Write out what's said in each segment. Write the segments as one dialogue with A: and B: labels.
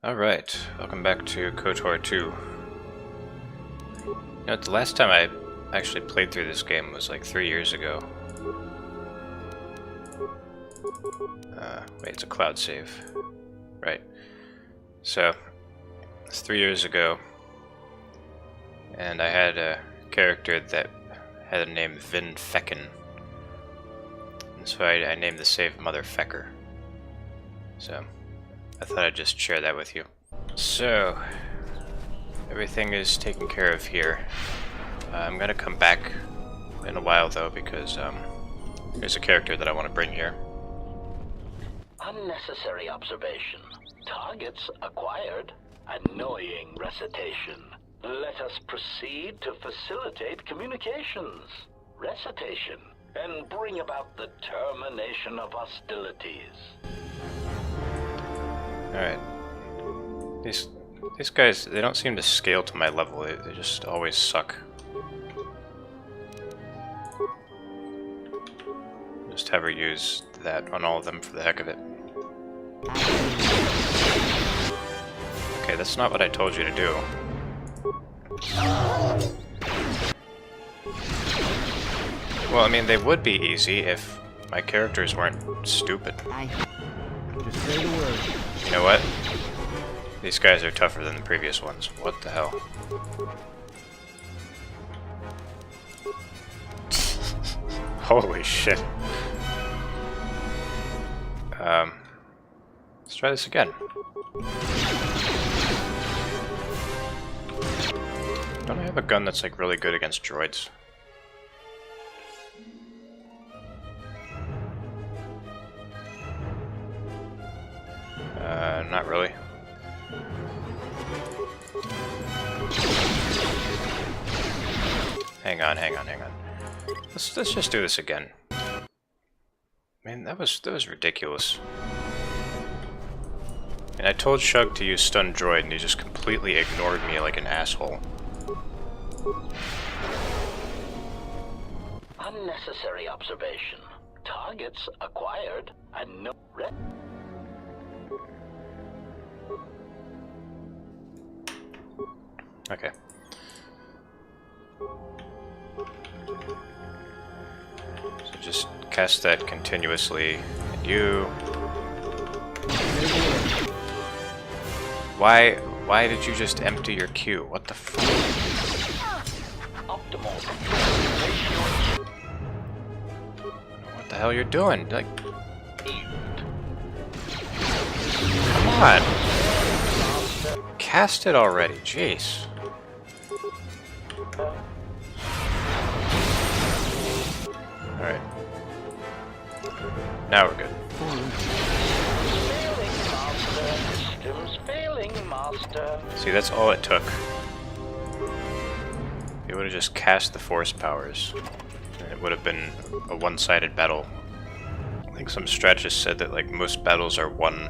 A: Alright, welcome back to KotOR 2. You know, the last time I actually played through this game was like 3 years ago. Wait, it's a cloud save. Right. So, it's 3 years ago, and I had a character that had the name Vin Fecken. And so I named the save Mother Fecker. So, I thought I'd just share that with you. So, everything is taken care of here. I'm gonna come back in a while though, because there's a character that I want to bring here.
B: Unnecessary observation. Targets acquired. Annoying recitation. Let us proceed to facilitate communications. Recitation. And bring about the termination of hostilities.
A: Alright. These guys, they don't seem to scale to my level. They just always suck. Just have her use that on all of them for the heck of it. Okay, that's not what I told you to do. Well, I mean, they would be easy if my characters weren't stupid.
C: Just say the word.
A: You know what? These guys are tougher than the previous ones. What the hell? Holy shit. Let's try this again. Don't I have a gun that's like really good against droids? Not really. Hang on. Let's just do this again. Man, that was ridiculous. And I told Shug to use stun droid, and he just completely ignored me like an asshole.
B: Unnecessary observation. Targets acquired. And no.
A: Okay. So just cast that continuously. And you... Why did you just empty your queue? What the fuck?
B: Optimal.
A: What the hell you're doing? Like... Come on! Cast it already, jeez. Alright. Now we're good.
B: Failing master.
A: See, that's all it took. He would have just cast the force powers, and it would have been a one-sided battle. I think some strategist said that like most battles are won,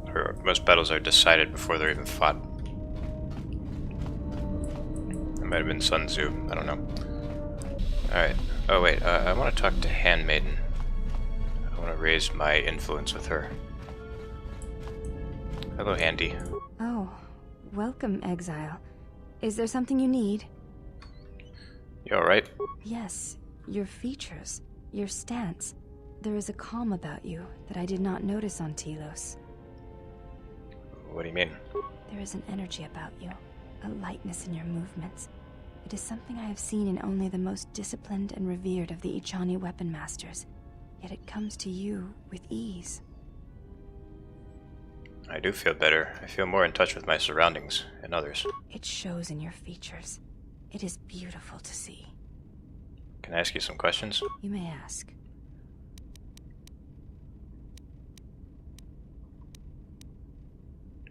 A: or most battles are decided before they're even fought. It might have been Sun Tzu, I don't know. Alright. Oh wait, I want to talk to Handmaiden. I want to raise my influence with her. Hello, Handy.
D: Oh, welcome, Exile. Is there something you need?
A: You alright?
D: Yes, your features, your stance. There is a calm about you that I did not notice on Telos.
A: What do you mean?
D: There is an energy about you, a lightness in your movements. It is something I have seen in only the most disciplined and revered of the Ichani weapon masters, yet it comes to you with ease.
A: I do feel better. I feel more in touch with my surroundings and others.
D: It shows in your features. It is beautiful to see.
A: Can I ask you some questions?
D: You may ask.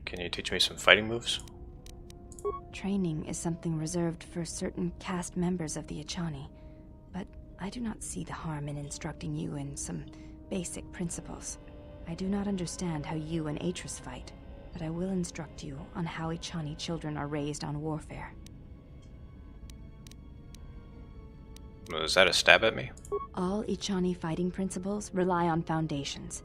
A: Can you teach me some fighting moves?
D: Training is something reserved for certain caste members of the Ichani, but I do not see the harm in instructing you in some basic principles. I do not understand how you and Atris fight, but I will instruct you on how Ichani children are raised on warfare.
A: Was that a stab at me?
D: All Ichani fighting principles rely on foundations.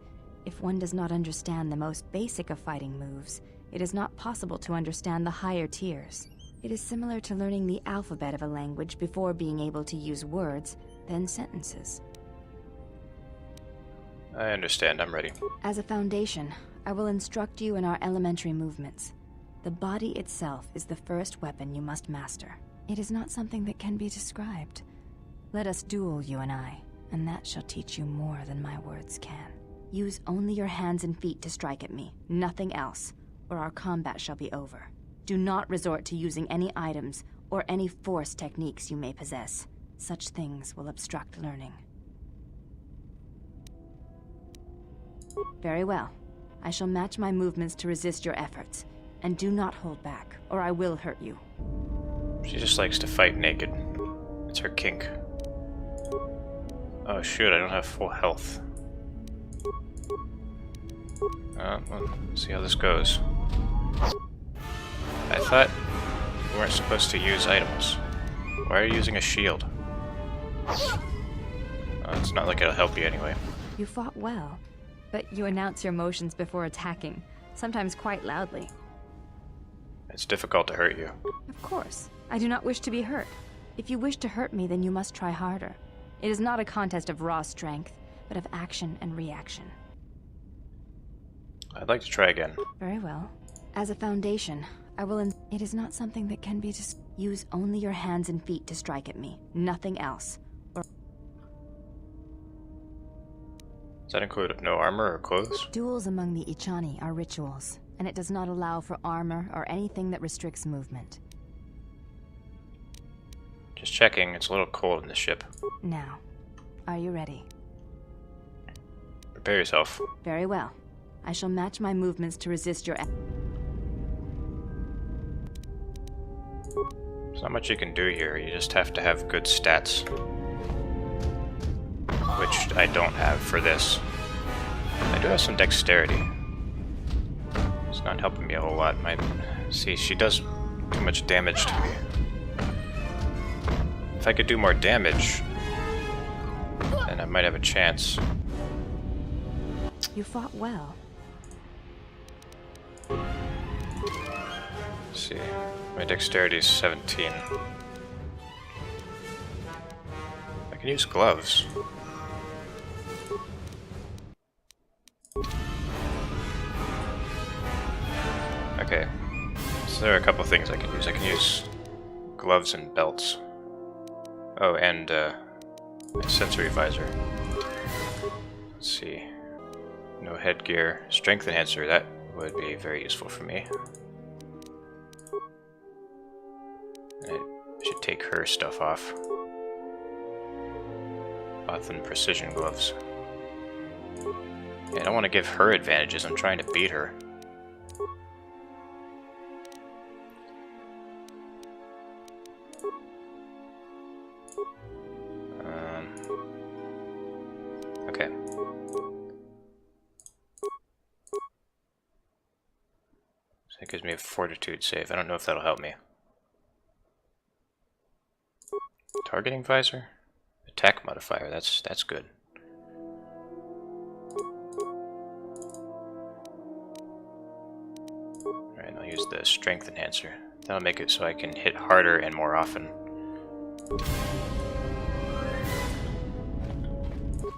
D: If one does not understand the most basic of fighting moves, it is not possible to understand the higher tiers. It is similar to learning the alphabet of a language before being able to use words, then sentences.
A: I understand. I'm ready.
D: As a foundation, I will instruct you in our elementary movements. The body itself is the first weapon you must master. It is not something that can be described. Let us duel, you and I, and that shall teach you more than my words can. Use only your hands and feet to strike at me, nothing else, or our combat shall be over. Do not resort to using any items or any force techniques you may possess. Such things will obstruct learning. Very well. I shall match my movements to resist your efforts. And do not hold back, or I will hurt you.
A: She just likes to fight naked. It's her kink. Oh shoot, I don't have full health. Well, let's see how this goes. I thought we weren't supposed to use items. Why are you using a shield? It's not like it'll help you anyway.
D: You fought well, but you announce your motions before attacking, sometimes quite loudly.
A: It's difficult to hurt you.
D: Of course. I do not wish to be hurt. If you wish to hurt me, then you must try harder. It is not a contest of raw strength, but of action and reaction.
A: I'd like to try again.
D: Very well. As a foundation, I will it is not something that can be use only your hands and feet to strike at me, nothing else. Or
A: Does that include no armor or clothes?
D: duels among the Ichani are rituals, and it does not allow for armor or anything that restricts movement.
A: Just checking, it's a little cold in the ship.
D: Now, are you ready?
A: Prepare yourself.
D: Very well. I shall match my movements to resist your
A: There's not much you can do here, you just have to have good stats. Which I don't have for this. I do have some dexterity. It's not helping me a whole lot. See, she does too much damage to me. If I could do more damage, then I might have a chance.
D: You fought well.
A: Let's see. My dexterity is 17. I can use gloves. Okay. So there are a couple of things I can use. I can use gloves and belts. Oh, and a sensory visor. Let's see. No headgear. Strength enhancer, that would be very useful for me. I should take her stuff off. Bothan precision gloves. Yeah, I don't want to give her advantages. I'm trying to beat her. Okay. So it gives me a fortitude save. I don't know if that'll help me. Targeting visor? Attack modifier, that's good. Alright, I'll use the strength enhancer. That'll make it so I can hit harder and more often.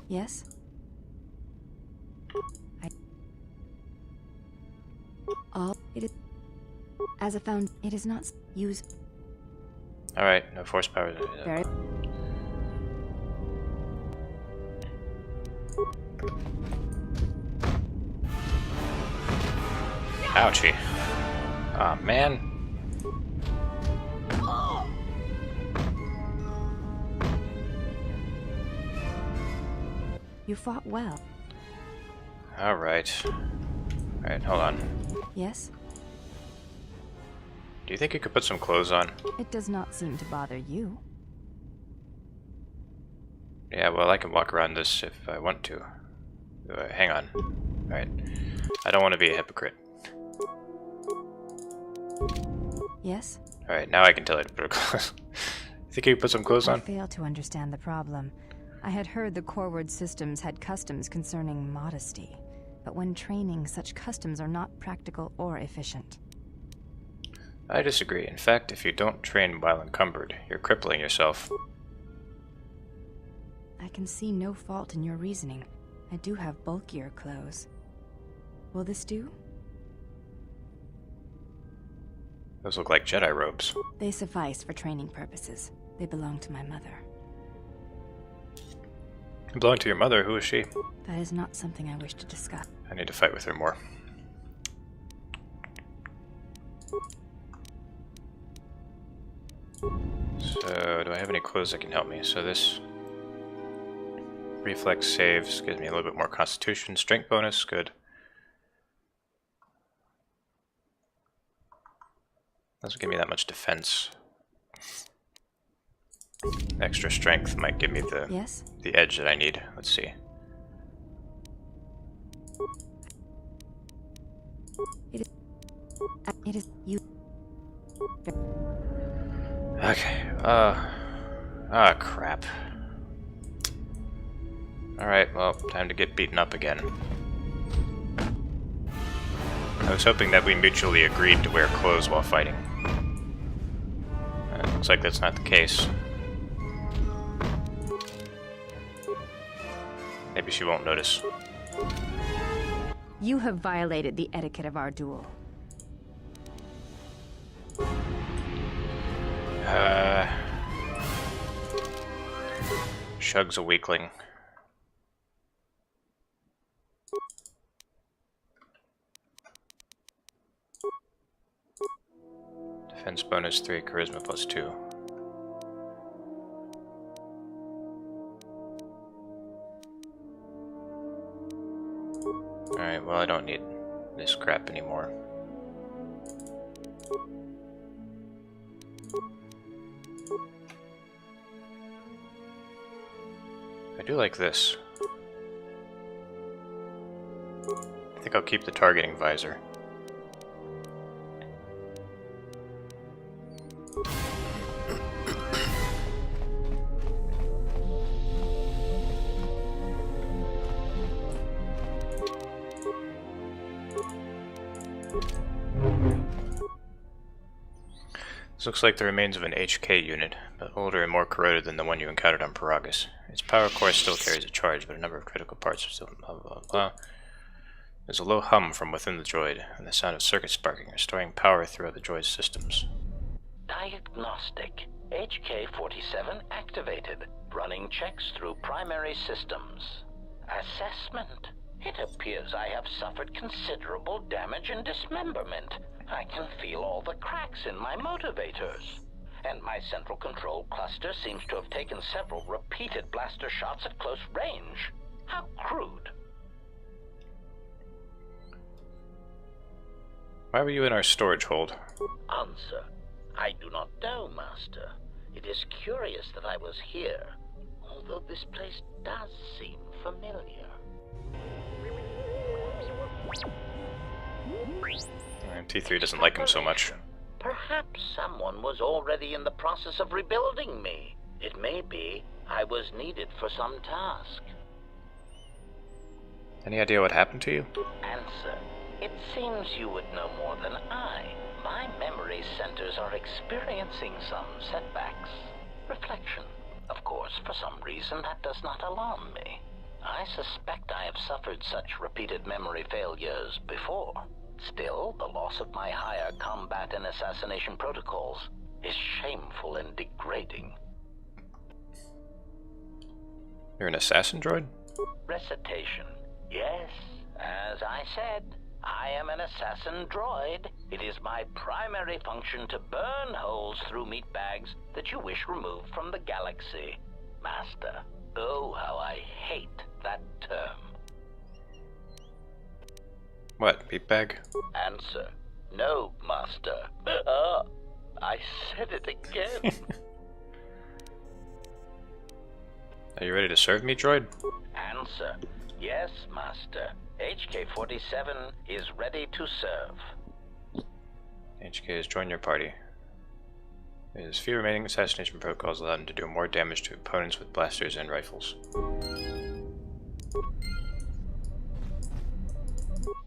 D: Yes? All it is as a found it is not use
A: Alright, no force power.
D: very
A: Ouchie. Aw, man.
D: You fought well.
A: Alright. Alright, hold on.
D: Yes?
A: Do you think you could put some clothes on?
D: It does not seem to bother you.
A: Yeah, well, I can walk around this if I want to. Hang on. Alright. I don't want to be a hypocrite.
D: Yes?
A: Alright, now I can tell you to put clothes. You think you could put some clothes
D: I
A: on?
D: fail to understand the problem. I had heard the KotOR systems had customs concerning modesty. but when training, such customs are not practical or efficient.
A: I disagree. In fact, if you don't train while encumbered, you're crippling yourself.
D: I can see no fault in your reasoning. I do have bulkier clothes. Will this do?
A: Those look like Jedi robes.
D: They suffice for training purposes. They belong to my mother.
A: They belong to your mother. Who is she?
D: That is not something I wish to discuss.
A: I need to fight with her more. So, do I have any clothes that can help me? So this reflex saves gives me a little bit more constitution. Strength bonus, good. Doesn't give me that much defense. Extra strength might give me the edge that I need. Let's see.
D: It is you.
A: Okay. Crap. Alright, well, time to get beaten up again. I was hoping that we mutually agreed to wear clothes while fighting. Looks like that's not the case. Maybe she won't notice.
D: You have violated the etiquette of our duel.
A: Shug's a weakling. Defense bonus 3, charisma plus 2. Alright, well I don't need this crap anymore. I do like this. I think I'll keep the targeting visor. This looks like the remains of an HK unit, but older and more corroded than the one you encountered on Paragus. Its power core still carries a charge, but a number of critical parts are still blah blah blah. There's a low hum from within the droid, and the sound of circuits sparking, restoring power throughout the droid's systems.
B: Diagnostic. HK-47 activated. Running checks through primary systems. Assessment. It appears I have suffered considerable damage and dismemberment. I can feel all the cracks in my motivators. And my central control cluster seems to have taken several repeated blaster shots at close range. How crude.
A: Why were you in our storage hold?
B: Answer. I do not know, Master. It is curious that I was here, although this place does seem familiar.
A: T3 doesn't like him so much.
B: Perhaps someone was already in the process of rebuilding me. It may be I was needed for some task.
A: Any idea what happened to you?
B: Answer. It seems you would know more than I. My memory centers are experiencing some setbacks. Reflection. Of course, for some reason that does not alarm me. I suspect I have suffered such repeated memory failures before. Still, the loss of my higher combat and assassination protocols is shameful and degrading.
A: You're an assassin droid?
B: Recitation. Yes, as I said, I am an assassin droid. It is my primary function to burn holes through meat bags that you wish removed from the galaxy. Master, oh how I hate that term.
A: What, meatbag?
B: Answer. No, Master. I said it again.
A: Are you ready to serve me, droid?
B: Answer. Yes, Master. HK-47 is ready to serve.
A: HK has joined your party. His few remaining assassination protocols allow him to do more damage to opponents with blasters and rifles.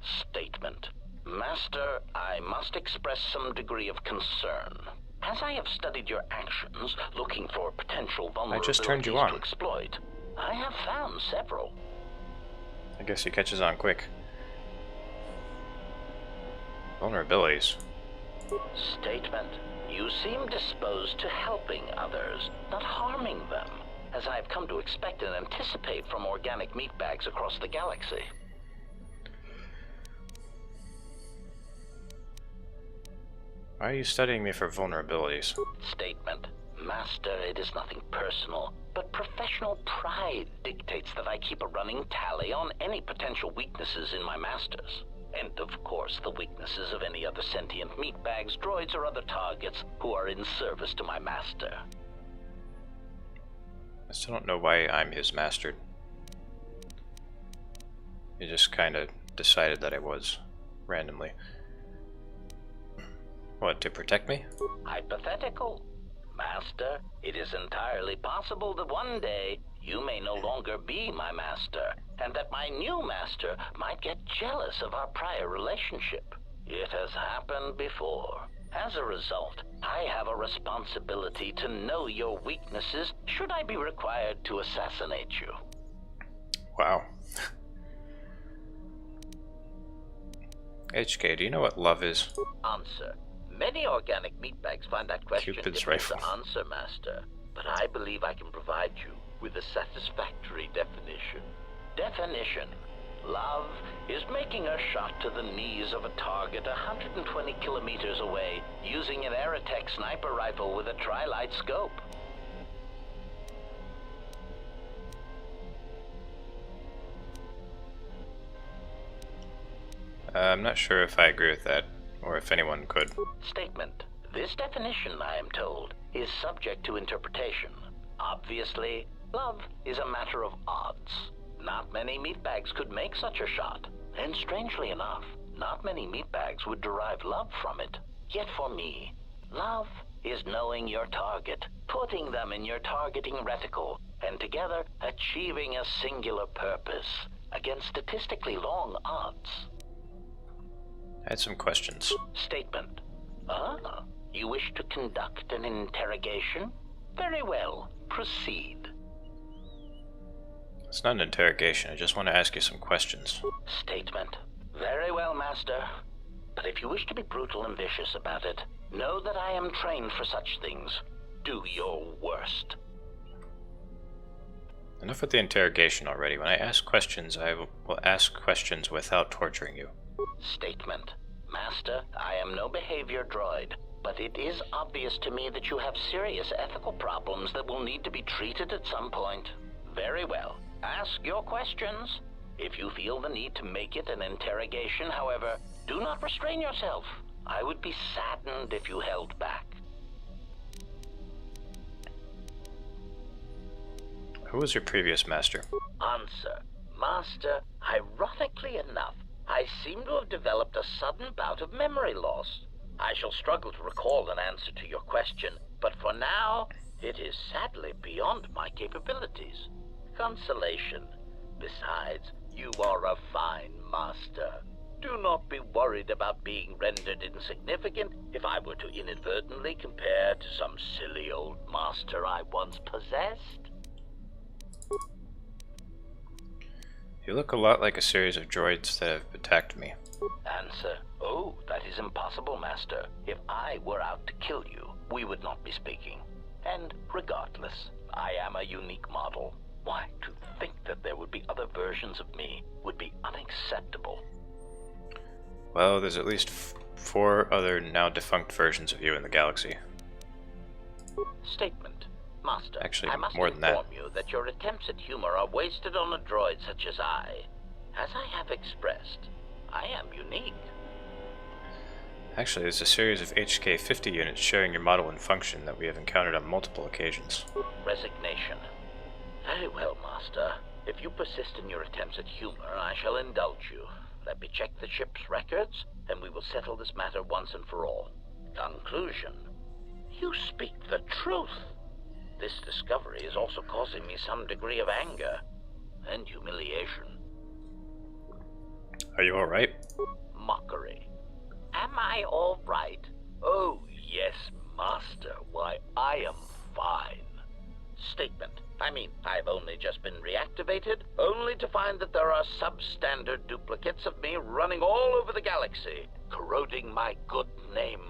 B: Statement. Master, I must express some degree of concern. As I have studied your actions, looking for potential vulnerabilities
A: just turned you on.
B: to exploit, I have found several.
A: I guess he catches on quick. Vulnerabilities.
B: Statement. You seem disposed to helping others, not harming them, as I have come to expect and anticipate from organic meatbags across the galaxy.
A: Why are you studying me for vulnerabilities?
B: Statement. Master, it is nothing personal, but professional pride dictates that I keep a running tally on any potential weaknesses in my masters. And of course, the weaknesses of any other sentient meatbags, droids, or other targets who are in service to my master.
A: I still don't know why I'm his master. He just kind of decided that I was, randomly. What, to protect me?
B: Hypothetical. Master, it is entirely possible that one day you may no longer be my master, and that my new master might get jealous of our prior relationship. It has happened before. As a result, I have a responsibility to know your weaknesses should I be required to assassinate you.
A: Wow. HK, do you know what love is?
B: Answer. Many organic meatbags find that question
A: Cupid's
B: difficult to
A: rifle.
B: answer, Master, but I believe I can provide you with a satisfactory definition. Definition. Love is making a shot to the knees of a target 120 kilometers away using an Aerotech sniper rifle with a tri-light scope.
A: I'm not sure if I agree with that, or if anyone could.
B: Statement. This definition, I am told, is subject to interpretation. Obviously, love is a matter of odds. Not many meatbags could make such a shot, and strangely enough, not many meatbags would derive love from it. Yet for me, love is knowing your target, putting them in your targeting reticle, and together achieving a singular purpose against statistically long odds.
A: I had some questions.
B: Statement. Ah, you wish to conduct an interrogation? Very well, proceed.
A: It's not an interrogation, I just want to ask you some questions.
B: Statement. Very well, Master. But if you wish to be brutal and vicious about it, know that I am trained for such things. Do your worst.
A: Enough with the interrogation already. When I ask questions, I will ask questions without torturing you.
B: Statement. Master, I am no behavior droid, but it is obvious to me that you have serious ethical problems that will need to be treated at some point. Very well. Ask your questions. If you feel the need to make it an interrogation, however, do not restrain yourself. I would be saddened if you held back.
A: Who was your previous master?
B: Answer. Master, ironically enough, I seem to have developed a sudden bout of memory loss. I shall struggle to recall an answer to your question, but for now, it is sadly beyond my capabilities. Consolation. Besides, you are a fine master. Do not be worried about being rendered insignificant if I were to inadvertently compare to some silly old master I once possessed.
A: You look a lot like a series of droids that have attacked me.
B: Answer. Oh, that is impossible, Master. If I were out to kill you, we would not be speaking. And regardless, I am a unique model. Why, to think that there would be other versions of me would be unacceptable.
A: Well, there's at least 4 other now defunct versions of you in the galaxy.
B: Statement. Master,
A: Actually,
B: I must
A: more than that.
B: inform you that your attempts at humor are wasted on a droid such as I. As I have expressed, I am unique.
A: Actually, there's a series of HK-50 units sharing your model and function that we have encountered on multiple occasions.
B: Resignation. Very well, Master. If you persist in your attempts at humor, I shall indulge you. Let me check the ship's records, and we will settle this matter once and for all. Conclusion. You speak the truth. This discovery is also causing me some degree of anger and humiliation.
A: Are you alright?
B: Mockery. Am I all right? Oh, yes, Master. Why, I am fine. Statement. I've only just been reactivated, only to find that there are substandard duplicates of me running all over the galaxy, corroding my good name.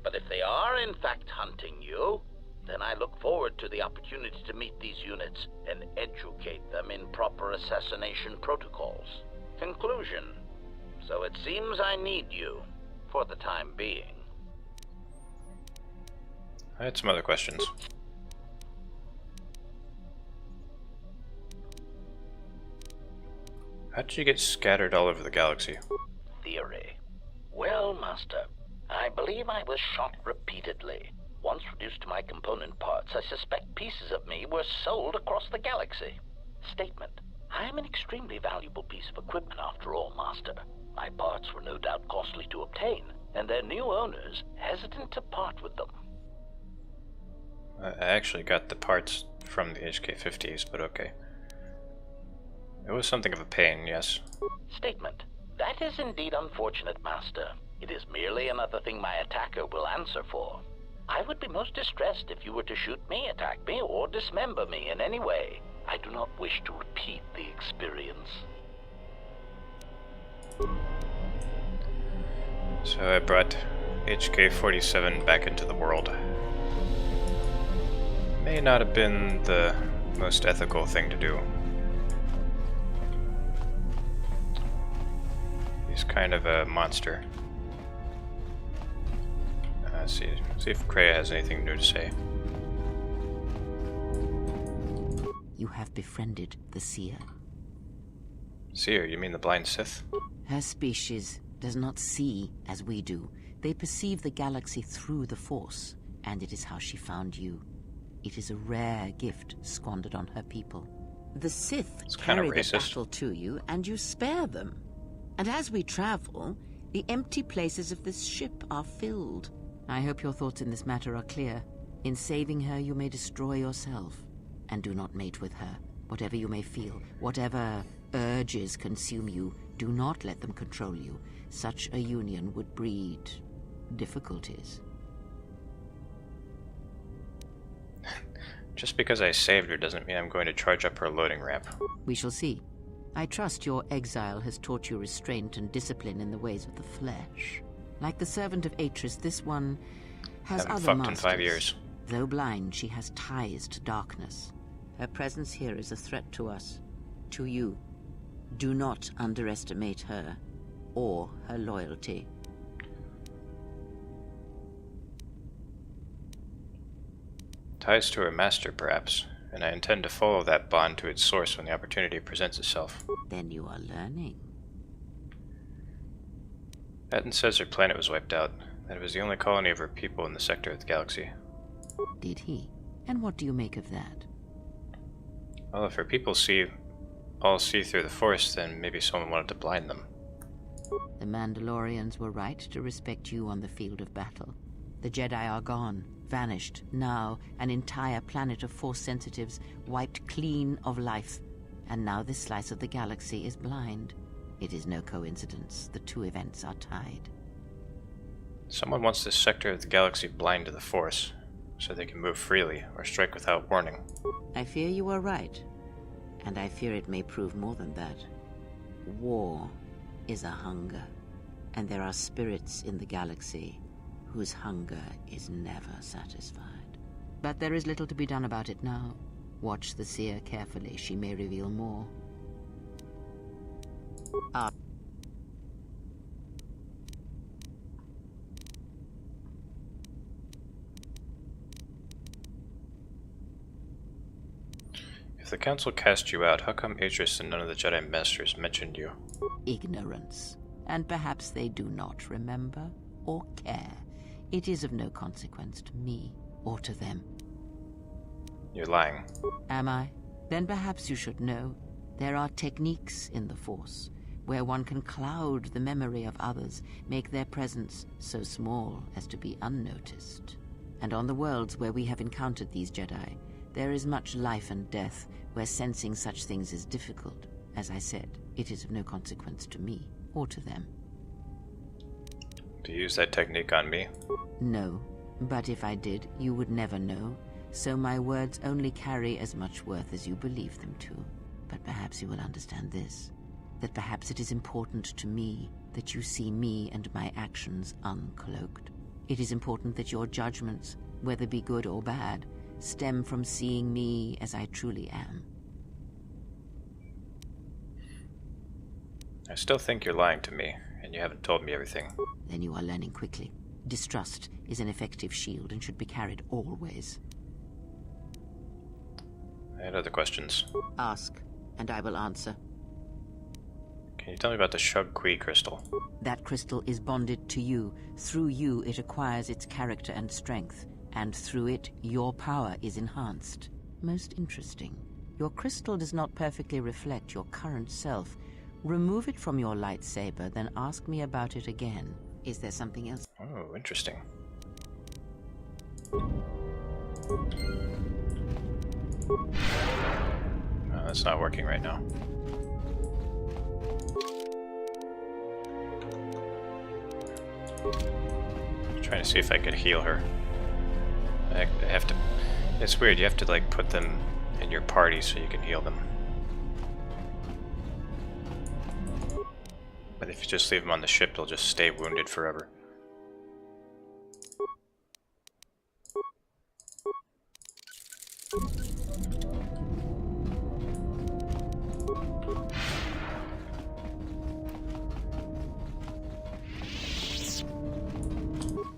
B: But if they are in fact hunting you, then I look forward to the opportunity to meet these units and educate them in proper assassination protocols. Conclusion. So it seems I need you, for the time being.
A: I had some other questions. How did you get scattered all over the galaxy?
B: Theory. Well, Master, I believe I was shot repeatedly. Once reduced to my component parts, I suspect pieces of me were sold across the galaxy. Statement. I am an extremely valuable piece of equipment after all, Master. My parts were no doubt costly to obtain, and their new owners hesitant to part with them.
A: I actually got the parts from the HK-50s, but okay. It was something of a pain, yes.
B: Statement. That is indeed unfortunate, Master. It is merely another thing my attacker will answer for. I would be most distressed if you were to shoot me, attack me, or dismember me in any way. I do not wish to repeat the experience.
A: So I brought HK-47 back into the world. May not have been the most ethical thing to do. He's kind of a monster. See if Kreia has anything new to say.
E: You have befriended the Seer.
A: Seer, you mean the blind Sith?
E: Her species does not see as we do. They perceive the galaxy through the Force, and it is how she found you. It is a rare gift squandered on her people. The Sith carry the battle to you, and you spare them. And as we travel, the empty places of this ship are filled. I hope your thoughts in this matter are clear. In saving her, you may destroy yourself. And do not mate with her. Whatever you may feel, whatever urges consume you, do not let them control you. Such a union would breed difficulties.
A: Just because I saved her doesn't mean I'm going to charge up her loading ramp.
E: We shall see. I trust your exile has taught you restraint and discipline in the ways of the flesh. Like the servant of Atris, this one has other
A: fucked
E: masters.
A: in 5 years.
E: Though blind, she has ties to darkness. Her presence here is a threat to us, to you. Do not underestimate her or her loyalty.
A: Ties to her master, perhaps, and I intend to follow that bond to its source when the opportunity presents itself.
E: Then you are learning.
A: Patton says her planet was wiped out, that it was the only colony of her people in the sector of the galaxy.
E: Did he? And what do you make of that?
A: Well, if her people all see through the Force, then maybe someone wanted to blind them.
E: The Mandalorians were right to respect you on the field of battle. The Jedi are gone, vanished. Now, an entire planet of Force sensitives wiped clean of life. And now this slice of the galaxy is blind. It is no coincidence. The two events are tied.
A: Someone wants this sector of the galaxy blind to the Force, so they can move freely or strike without warning.
E: I fear you are right. And I fear it may prove more than that. War is a hunger. And there are spirits in the galaxy whose hunger is never satisfied. But there is little to be done about it now. Watch the Seer carefully. She may reveal more.
A: If the Council cast you out, how come Atris and none of the Jedi Masters mentioned you?
E: Ignorance. And perhaps they do not remember or care. It is of no consequence to me or to them.
A: You're lying.
E: Am I? Then perhaps you should know. There are techniques in the Force where one can cloud the memory of others, make their presence so small as to be unnoticed. And on the worlds where we have encountered these Jedi, there is much life and death where sensing such things is difficult. As I said, it is of no consequence to me or to them.
A: To use that technique on me?
E: No, but if I did, you would never know. So my words only carry as much worth as you believe them to. But perhaps you will understand this. That perhaps it is important to me that you see me and my actions uncloaked. It is important that your judgments, whether be good or bad, stem from seeing me as I truly am.
A: I still think you're lying to me, and you haven't told me everything.
E: Then you are learning quickly. Distrust is an effective shield and should be carried always.
A: I had other questions.
E: Ask, and I will answer.
A: Can you tell me about the Shug crystal?
E: That crystal is bonded to you. Through you, it acquires its character and strength, and through it, your power is enhanced. Most interesting. Your crystal does not perfectly reflect your current self. Remove it from your lightsaber, then ask me about it again. Is there something else?
A: Oh, interesting. No, that's not working right now. I'm trying to see if I could heal her. I have to... It's weird, you have to like put them in your party so you can heal them. But if you just leave them on the ship, they'll just stay wounded forever.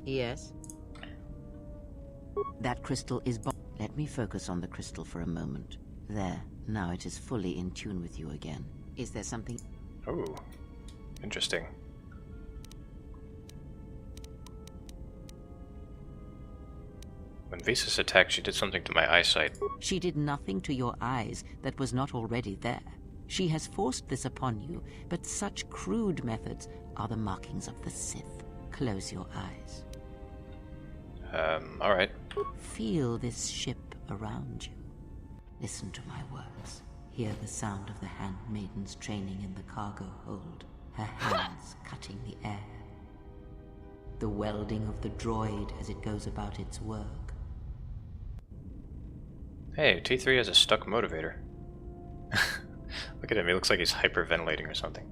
E: Yes? That crystal is Let me focus on the crystal for a moment. There, now it is fully in tune with you again. Is there something...
A: Oh, interesting. When Visas attacked, she did something to my eyesight.
E: She did nothing to your eyes that was not already there. She has forced this upon you, but such crude methods are the markings of the Sith. Close your eyes.
A: Alright.
E: Feel this ship around you. Listen to my words. Hear the sound of the handmaidens training in the cargo hold, her hands cutting the air. The welding of the droid as it goes about its work.
A: Hey, T3 has a stuck motivator. Look at him, he looks like he's hyperventilating or something.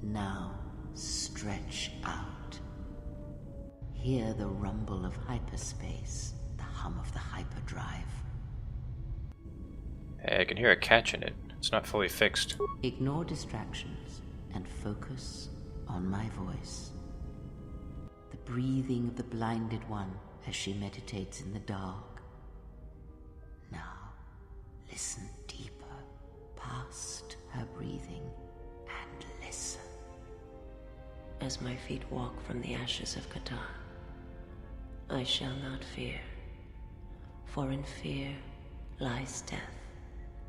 E: Now, stretch out. Hear the rumble of hyperspace, the hum of the hyperdrive.
A: Hey, I can hear a catch in it. It's not fully fixed.
E: Ignore distractions and focus on my voice. The breathing of the blinded one as she meditates in the dark. Now, listen deeper, past her breathing, and listen.
F: As my feet walk from the ashes of KotOR, I shall not fear, for in fear lies death,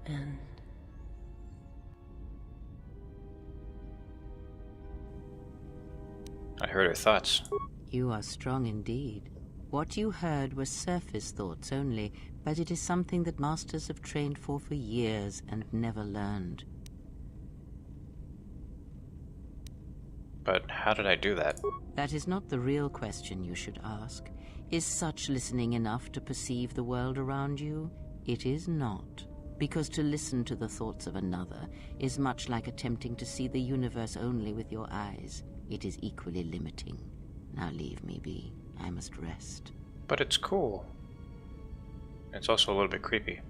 F: and...
A: I heard her thoughts.
E: You are strong indeed. What you heard were surface thoughts only, but it is something that masters have trained for years and never learned.
A: But how did I do that?
E: That is not the real question you should ask. Is such listening enough to perceive the world around you? It is not. Because to listen to the thoughts of another is much like attempting to see the universe only with your eyes. It is equally limiting. Now leave me be. I must rest.
A: But it's cool. It's also a little bit creepy.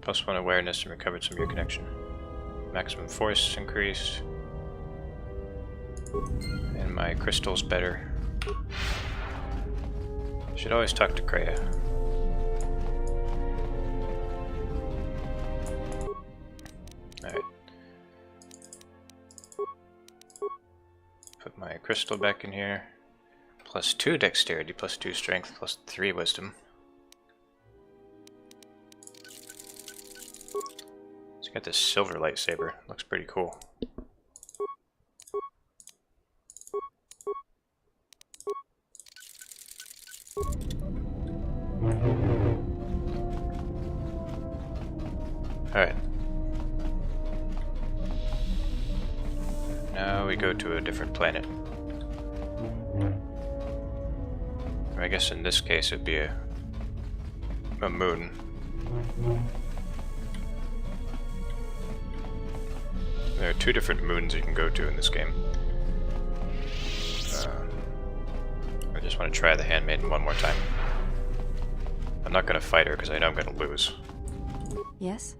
A: +1 awareness and recovered some ear connection. Maximum force increased. And my crystal's better. Should always talk to Kreia. Alright. Put my crystal back in here. +2 dexterity, +2 strength, +3 wisdom. It's got this silver lightsaber. Looks pretty cool. Alright. Now Now we go to a different planet. Or I guess in this case it'd be a moon. There are 2 different moons you can go to in this game. I just want to try the handmaiden one more time. I'm not going to fight her because I know I'm going to lose.
D: Yes?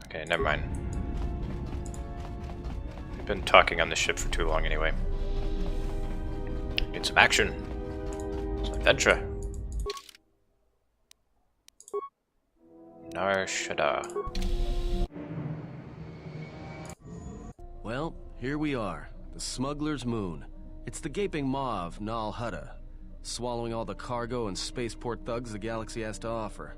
A: Okay, never mind. I've been talking on the ship for too long anyway. Get some action. Some adventure. Nar Shaddaa.
C: Well, here we are. The Smuggler's Moon. It's the gaping maw of Nal Hutta, swallowing all the cargo and spaceport thugs the galaxy has to offer.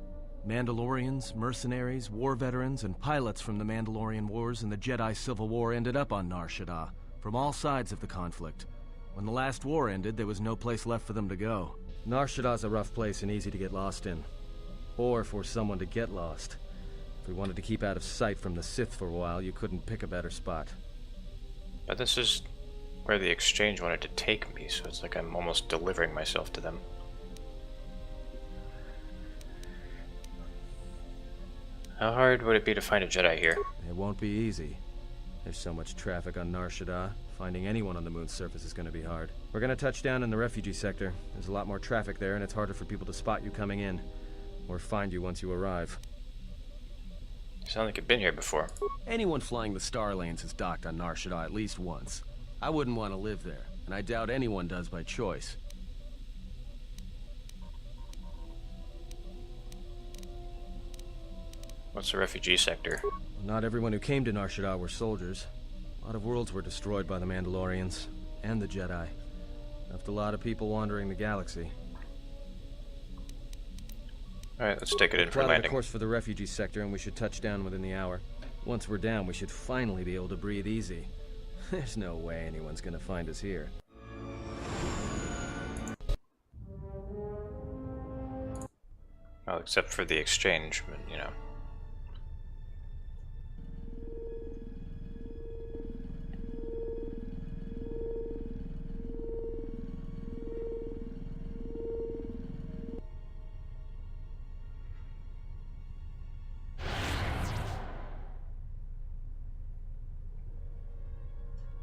C: Mandalorians, mercenaries, war veterans, and pilots from the Mandalorian Wars and the Jedi Civil War ended up on Nar Shaddaa, from all sides of the conflict. When the last war ended, there was no place left for them to go. Nar Shaddaa's a rough place and easy to get lost in. Or for someone to get lost. If we wanted to keep out of sight from the Sith for a while, you couldn't pick a better spot.
A: But this is where the exchange wanted to take me, so it's like I'm almost delivering myself to them. How hard would it be to find a Jedi here?
C: It won't be easy. There's so much traffic on Nar Shaddaa. Finding anyone on the moon's surface is going to be hard. We're going to touch down in the refugee sector. There's a lot more traffic there, and it's harder for people to spot you coming in. Or find you once you arrive.
A: You sound like you've been here before.
C: Anyone flying the Star Lanes has docked on Nar Shaddaa at least once. I wouldn't want to live there, and I doubt anyone does by choice.
A: What's the refugee sector?
C: Not everyone who came to Nar Shaddaa were soldiers. A lot of worlds were destroyed by the Mandalorians, and the Jedi. Left a lot of people wandering the galaxy.
A: Alright, let's take it in for
C: Plotted a
A: landing.
C: course for the refugee sector, and we should touch down within the hour. Once we're down, we should finally be able to breathe easy. There's no way anyone's gonna find us here.
A: Well, except for the exchange, but you know.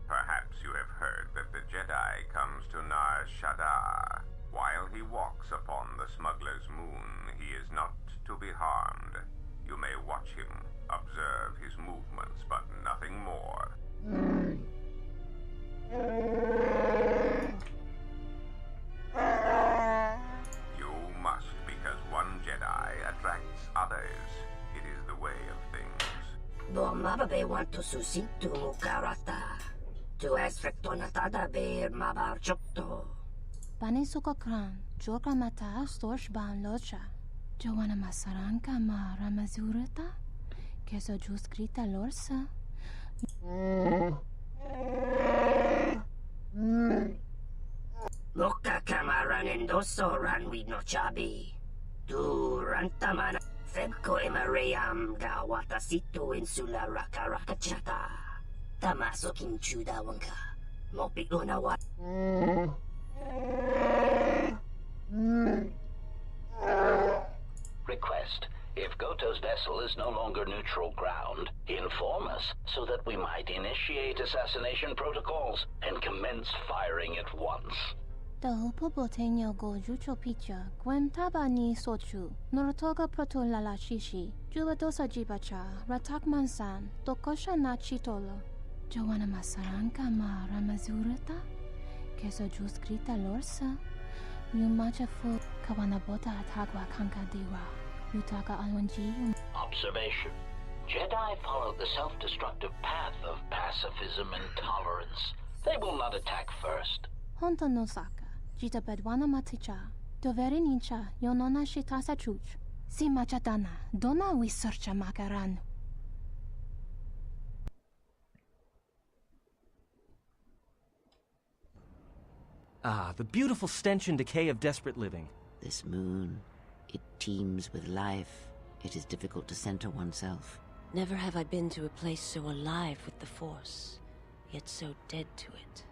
G: Perhaps you have heard that the Jedi comes to Nar Shaddaa. While he walks upon the Smuggler's Moon, he is not to be harmed. You may watch him, observe his movements, but nothing more. You must, because one Jedi attracts others. It is the way of things.
H: Bomababe want to susintu mukarata. Tu esfrektonatada beer mabarchokto.
I: Panisokokran, joka mata storch ban locha. Joanna masaranka ma ramazurata. Keso juskrita lorsa.
H: Moka kamaran endoso ran with no chabi. Tu rantamana. Febko emarayam gawata situ insula rakarakachata. Tamasokin chuda wanka. Mopi unawa.
B: Request. If Goto's vessel is no longer neutral ground, inform us so that we might initiate assassination protocols and commence firing at once.
I: The hupo boteño go jucho picha, gwen tabani sochu, norotoga proto lala shishi, jubadosa jibacha, ratak mansan, tokosha na chitolo. Joanna masaranka ma ramazurata, keso juskrita lorsa, yumacha fu kawanabota atagwa kanka diwa, yutaka alwanji.
B: Observation. Jedi follow the self-destructive path of pacifism and tolerance. They will not attack first.
I: Honto no saka, jita bedwana maticha, doveri nincha, yonona shitasa chuch. Si machadana, dona we searcha makaran.
C: Ah, the beautiful stench and decay of desperate living.
E: This moon, it teems with life. It is difficult to center oneself.
F: Never have I been to a place so alive with the Force, yet so dead to it.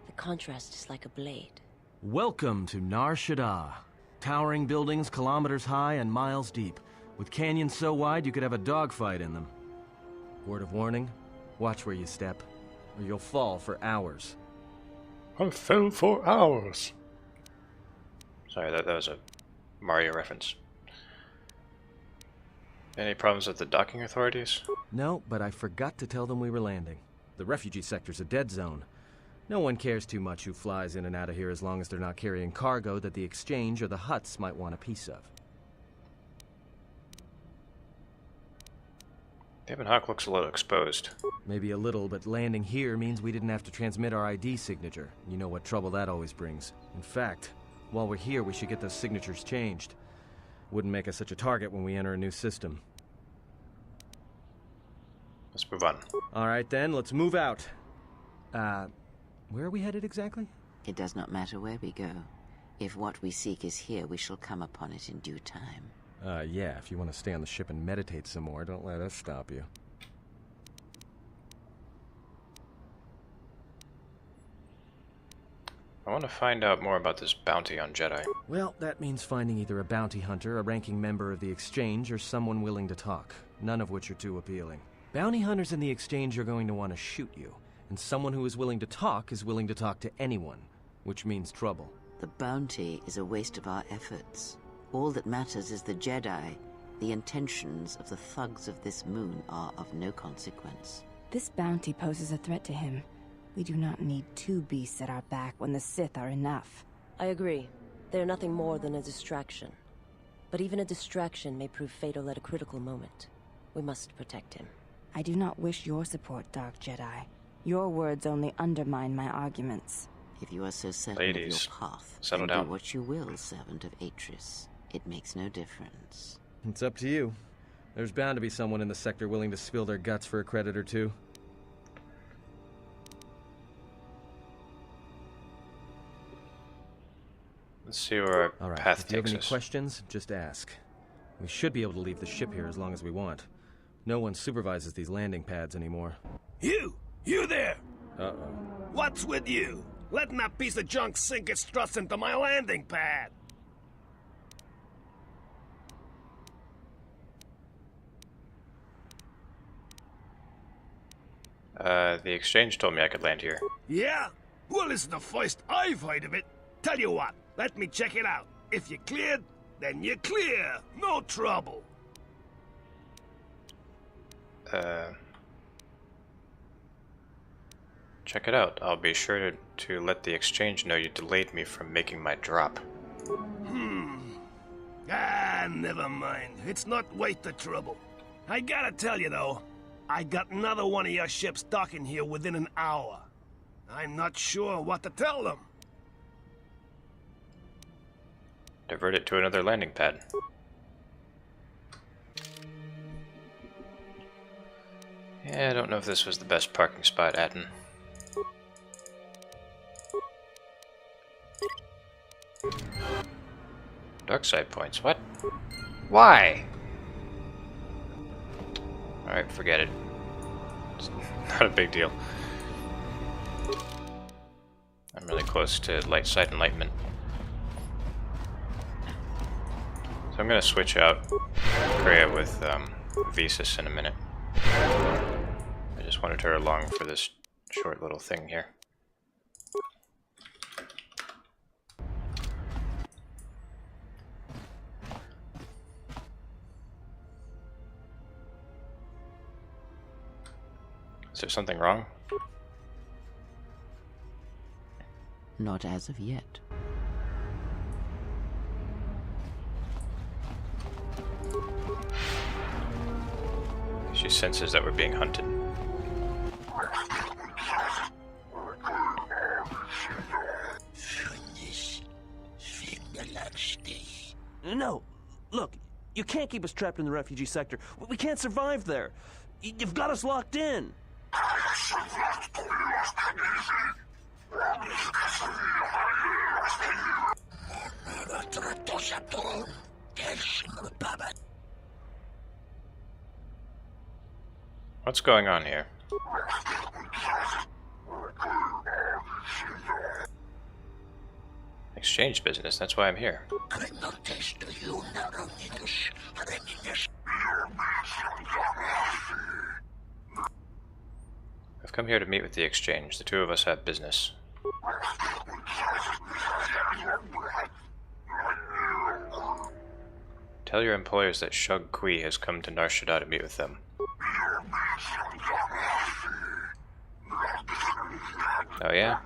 F: The contrast is like a blade.
C: Welcome to Nar Shaddaa. Towering buildings kilometers high and miles deep, with canyons so wide you could have a dogfight in them. Word of warning, watch where you step, or you'll fall for hours.
A: I fell for hours. Sorry, that was a Mario reference. Any problems with the docking authorities?
C: No, but I forgot to tell them we were landing. The refugee sector's a dead zone. No one cares too much who flies in and out of here as long as they're not carrying cargo that the Exchange or the Hutts might want a piece of.
A: David Hawk looks a little exposed.
C: Maybe a little, but landing here means we didn't have to transmit our ID signature. You know what trouble that always brings. In fact, while we're here, we should get those signatures changed. Wouldn't make us such a target when we enter a new system.
A: Let's move on.
C: Alright then, let's move out. Where are we headed exactly?
E: It does not matter where we go. If what we seek is here, we shall come upon it in due time.
C: Yeah, if you want to stay on the ship and meditate some more, don't let us stop you.
A: I want to find out more about this bounty on Jedi.
C: Well, that means finding either a bounty hunter, a ranking member of the Exchange, or someone willing to talk, none of which are too appealing. Bounty hunters in the Exchange are going to want to shoot you, and someone who is willing to talk to anyone, which means trouble.
E: The bounty is a waste of our efforts. All that matters is the Jedi. The intentions of the thugs of this moon are of no consequence.
D: This bounty poses a threat to him. We do not need two beasts at our back when the Sith are enough.
F: I agree. They're nothing more than a distraction. But even a distraction may prove fatal at a critical moment. We must protect him.
D: I do not wish your support, Dark Jedi. Your words only undermine my arguments.
E: If you are so certain
A: Ladies,
E: of your path,
A: settle
E: then
A: down.
E: do what you will, servant of Atris. It makes no difference.
C: It's up to you. There's bound to be someone in the sector willing to spill their guts for a credit or two.
A: Let's see where our path
C: if you have
A: takes
C: any
A: us.
C: questions, just ask. We should be able to leave the ship here as long as we want. No one supervises these landing pads anymore.
J: You there!
C: Uh-oh.
J: What's with you? Letting that piece of junk sink its struts into my landing pad!
A: The Exchange told me I could land here.
J: Yeah? Well, it's the first I've heard of it. Tell you what, let me check it out. If you're cleared, then you're clear. No trouble.
A: Check it out. I'll be sure to let the Exchange know you delayed me from making my drop.
J: Never mind. It's not worth the trouble. I gotta tell you, though, I got another one of your ships docking here within an hour. I'm not sure what to tell them.
A: Divert it to another landing pad. Yeah, I don't know if this was the best parking spot, Atten. Dark side points, what? Why? Alright, forget it. It's not a big deal. I'm really close to light side enlightenment. So I'm gonna switch out Kreia with Visas in a minute. I just wanted her along for this short little thing here. Is there something wrong?
E: Not as of yet.
A: She senses that we're being hunted.
K: No, look, you can't keep us trapped in the refugee sector. We can't survive there. You've got us locked in.
A: What's going on here? Exchange business, that's why I'm here. I've come here to meet with the exchange. The two of us have business. Tell your employers that Shug Kui has come to Nar Shaddaa to meet with them. Oh yeah?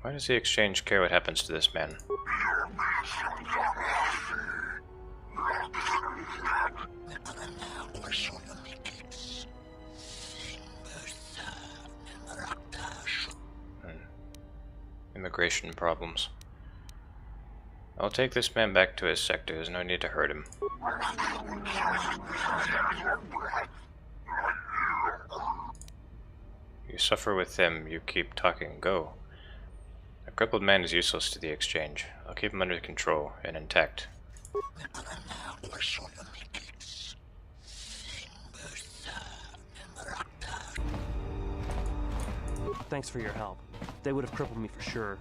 A: Why does the exchange care what happens to this man? Immigration problems. I'll take this man back to his sector. There's no need to hurt him. You suffer with him, you keep talking, go. A crippled man is useless to the exchange. I'll keep him under control and intact.
K: Thanks for your help. They would have crippled me for sure.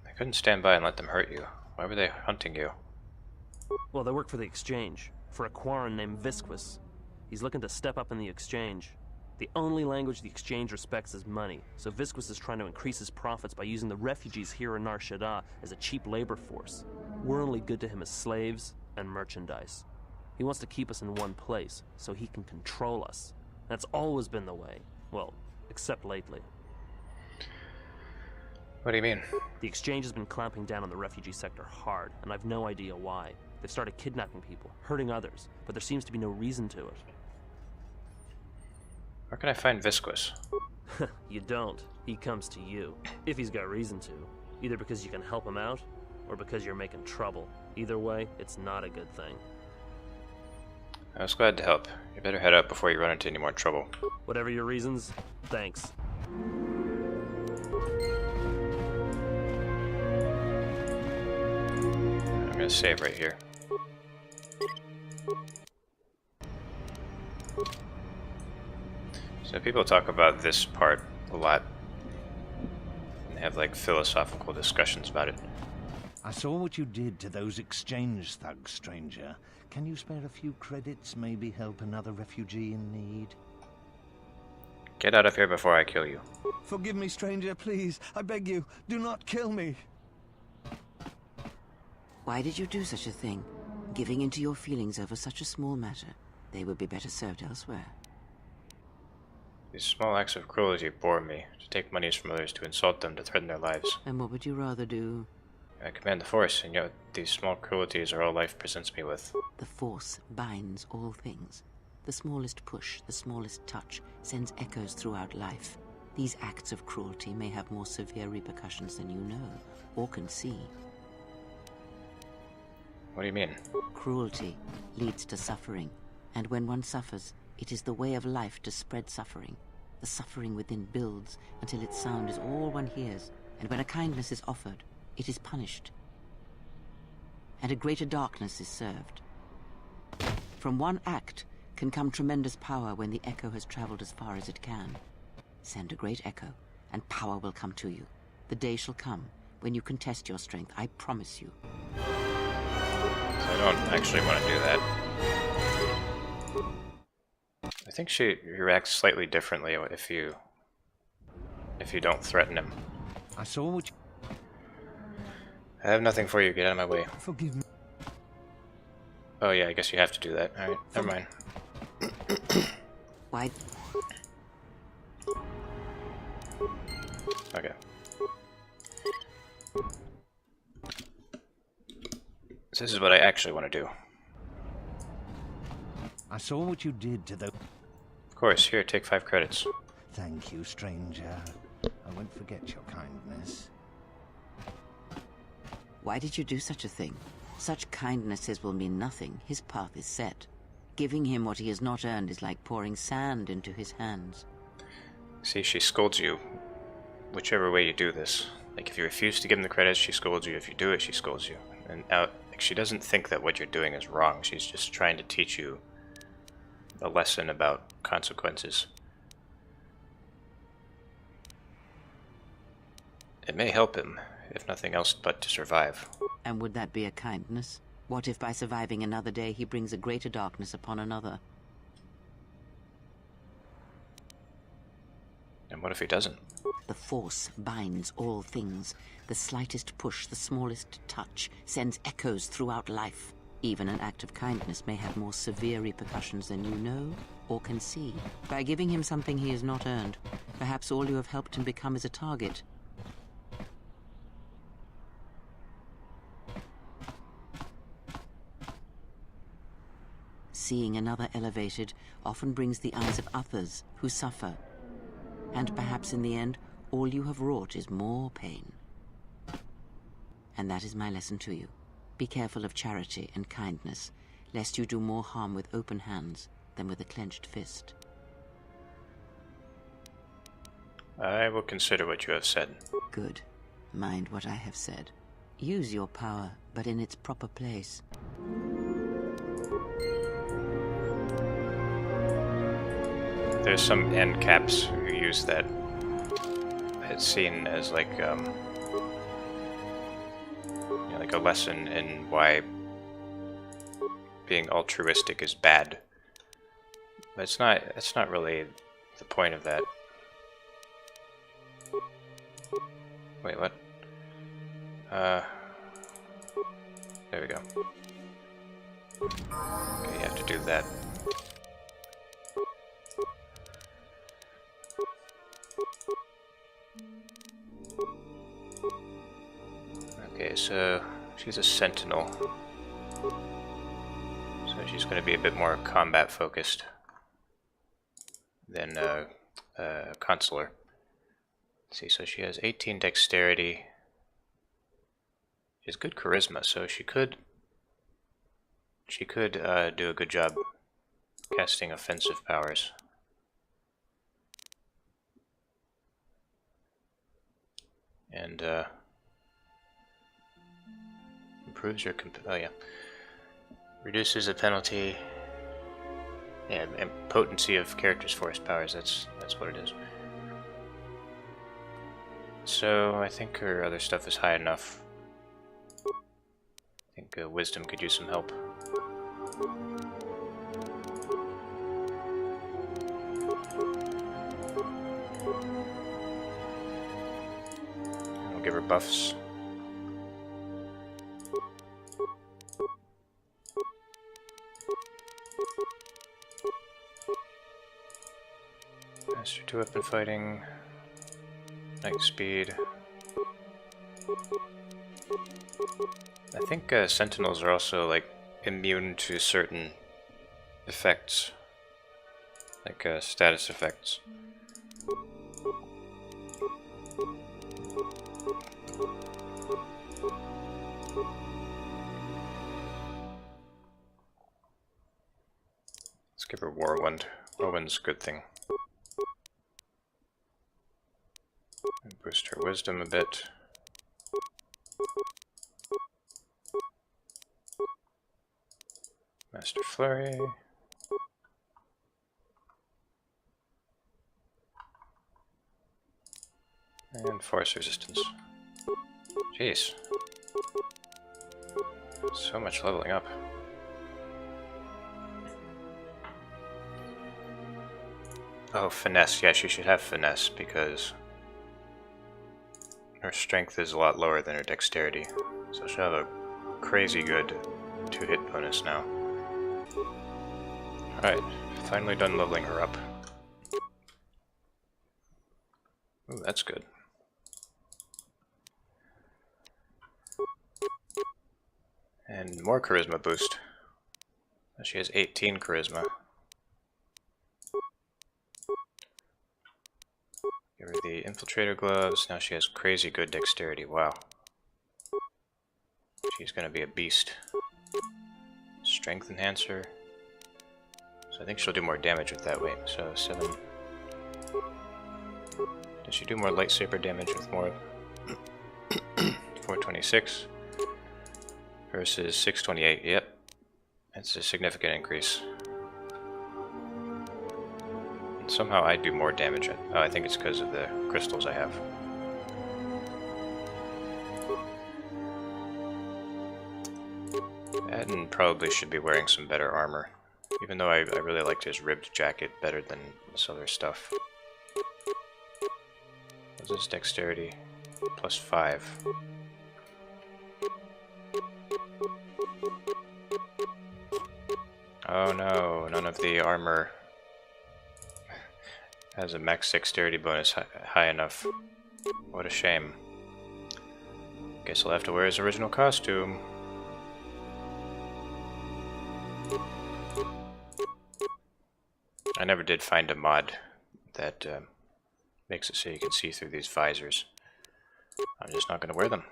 A: I couldn't stand by and let them hurt you. Why were they hunting you?
K: Well, they work for the exchange, for a Quarren named Visquis. He's looking to step up in the exchange. The only language the exchange respects is money, so Visquis is trying to increase his profits by using the refugees here in Nar Shaddaa as a cheap labor force. We're only good to him as slaves and merchandise. He wants to keep us in one place, so he can control us. That's always been the way. Well, except lately.
A: What do you mean?
K: The exchange has been clamping down on the refugee sector hard, and I've no idea why. They've started kidnapping people, hurting others, but there seems to be no reason to it.
A: Where can I find Visquis?
K: You don't. He comes to you. If he's got reason to. Either because you can help him out, or because you're making trouble. Either way, it's not a good thing.
A: I was glad to help. You better head up before you run into any more trouble.
K: Whatever your reasons, thanks.
A: I'm gonna save right here. So people talk about this part a lot and have like philosophical discussions about it.
L: I saw what you did to those exchange thugs, stranger. Can you spare a few credits, maybe help another refugee in need?
A: Get out of here before I kill you.
L: Forgive me, stranger, please. I beg you, do not kill me.
E: Why did you do such a thing? Giving in to your feelings over such a small matter. They would be better served elsewhere.
A: These small acts of cruelty bore me. To take monies from others, to insult them, to threaten their lives.
E: And what would you rather do?
A: I command the Force, and yet these small cruelties are all life presents me with.
E: The Force binds all things. The smallest push, the smallest touch, sends echoes throughout life. These acts of cruelty may have more severe repercussions than you know, or can see.
A: What do you mean?
E: Cruelty leads to suffering, and when one suffers, it is the way of life to spread suffering. The suffering within builds until its sound is all one hears, and when a kindness is offered, it is punished, and a greater darkness is served. From one act can come tremendous power when the echo has traveled as far as it can. Send a great echo, and power will come to you. The day shall come when you can test your strength, I promise you.
A: So I don't actually want to do that. I think she reacts slightly differently if you don't threaten him.
L: I saw what you...
A: I have nothing for you. Get out of my way.
L: Forgive me.
A: Oh yeah, I guess you have to do that. Alright, never mind.
E: Why?
A: Okay. So this is what I actually want to do.
L: I saw what you did to those...
A: Of course, here, take 5 credits.
L: Thank you, stranger. I won't forget your kindness.
E: Why did you do such a thing? Such kindnesses will mean nothing. His path is set. Giving him what he has not earned is like pouring sand into his hands.
A: See, she scolds you whichever way you do this. Like, if you refuse to give him the credits, she scolds you. If you do it, she scolds you. And now, like, she doesn't think that what you're doing is wrong. She's just trying to teach you a lesson about consequences. It may help him, if nothing else but to survive.
E: And would that be a kindness? What if by surviving another day he brings a greater darkness upon another?
A: And what if he doesn't?
E: The Force binds all things. The slightest push, the smallest touch, sends echoes throughout life. Even an act of kindness may have more severe repercussions than you know or can see. By giving him something he has not earned, perhaps all you have helped him become is a target. Seeing another elevated often brings the eyes of others who suffer. And perhaps in the end, all you have wrought is more pain. And that is my lesson to you. Be careful of charity and kindness, lest you do more harm with open hands than with a clenched fist.
A: I will consider what you have said.
E: Good. Mind what I have said. Use your power, but in its proper place.
A: There's some end caps who use that. It's seen as like, you know, like a lesson in why being altruistic is bad. But it's not. It's not really the point of that. Wait, what? There we go. Okay, you have to do that. Okay, so she's a sentinel. So she's going to be a bit more combat focused than consular. Let's see, so she has 18 dexterity. She has good charisma, so she could do a good job casting offensive powers. And improves your reduces the penalty. Yeah, and potency of characters' force powers. That's what it is. So I think her other stuff is high enough. I think wisdom could use some help. I'll give her buffs. Master 2 weapon fighting. Night speed. I think sentinels are also like immune to certain effects, like status effects. Let's give her Whirlwind. Whirlwind's a good thing. And boost her wisdom a bit. Master Flurry. And force resistance. Jeez. So much leveling up. Oh, finesse. Yeah, she should have finesse because her strength is a lot lower than her dexterity. So she'll have a crazy good 2-hit bonus now. Alright, finally done leveling her up. Ooh, that's good. And more charisma boost. She has 18 charisma. Give her the infiltrator gloves. Now she has crazy good dexterity. Wow. She's gonna be a beast. Strength enhancer. So I think she'll do more damage with that weight. So 7. Does she do more lightsaber damage with more? 426 versus 628. Yep. That's a significant increase. And somehow I do more damage. Oh, I think it's because of the crystals I have. Adden probably should be wearing some better armor, even though I really liked his ribbed jacket better than this other stuff. What's his dexterity? +5. Oh no, none of the armor has a max dexterity bonus high enough. What a shame. Guess I'll have to wear his original costume. I never did find a mod that makes it so you can see through these visors. I'm just not going to wear them.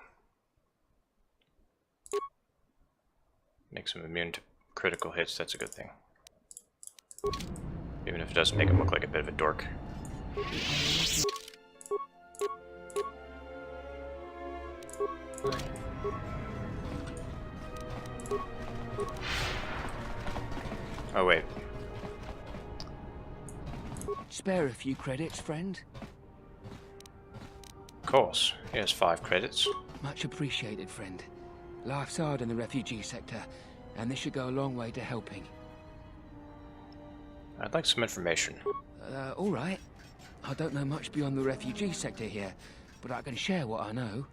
A: Makes him immune to critical hits, that's a good thing. Even if it doesn't make him look like a bit of a dork. Oh wait.
M: Spare a few credits, friend?
A: Of course. Here's 5 credits.
M: Much appreciated, friend. Life's hard in the refugee sector, and this should go a long way to helping.
A: I'd like some information.
M: Alright. I don't know much beyond the refugee sector here, but I can share what I know.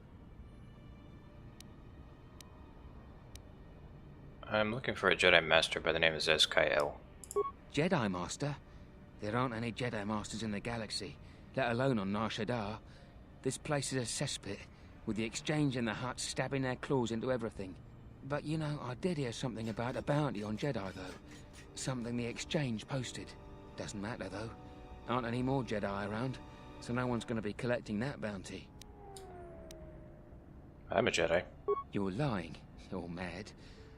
A: I'm looking for a Jedi Master by the name of Zez-Kai-El.
M: Jedi Master? There aren't any Jedi Masters in the galaxy, let alone on Nar Shaddaa. This place is a cesspit, with the Exchange and the Hutts stabbing their claws into everything. But you know, I did hear something about a bounty on Jedi, though. Something the Exchange posted. Doesn't matter, though. Aren't any more Jedi around, so no one's going to be collecting that bounty.
A: I'm a Jedi.
M: You're lying. You're mad.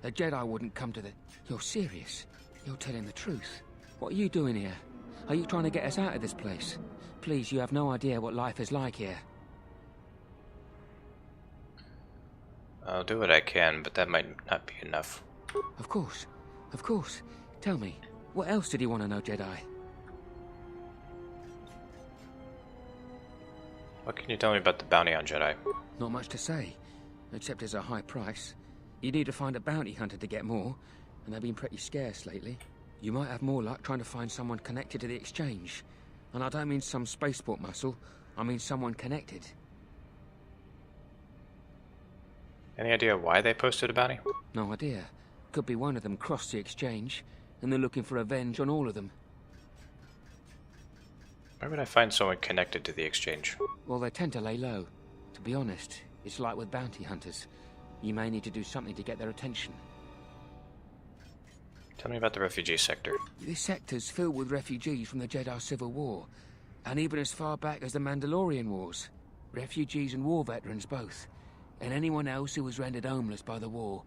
M: A Jedi wouldn't come to the... You're serious. You're telling the truth. What are you doing here? Are you trying to get us out of this place? Please, you have no idea what life is like here.
A: I'll do what I can, but that might not be enough.
M: Of course. Of course. Tell me, what else did you want to know, Jedi?
A: What can you tell me about the bounty on Jedi?
M: Not much to say, except it's a high price. You need to find a bounty hunter to get more, and they've been pretty scarce lately. You might have more luck trying to find someone connected to the Exchange. And I don't mean some spaceport muscle, I mean someone connected.
A: Any idea why they posted a bounty?
M: No idea. Could be one of them crossed the Exchange, and they're looking for revenge on all of them.
A: Where would I find someone connected to the Exchange?
M: Well, they tend to lay low. To be honest, it's like with bounty hunters. You may need to do something to get their attention.
A: Tell me about the refugee sector.
M: This sector's filled with refugees from the Jedi Civil War, and even as far back as the Mandalorian Wars. Refugees and war veterans both, and anyone else who was rendered homeless by the war.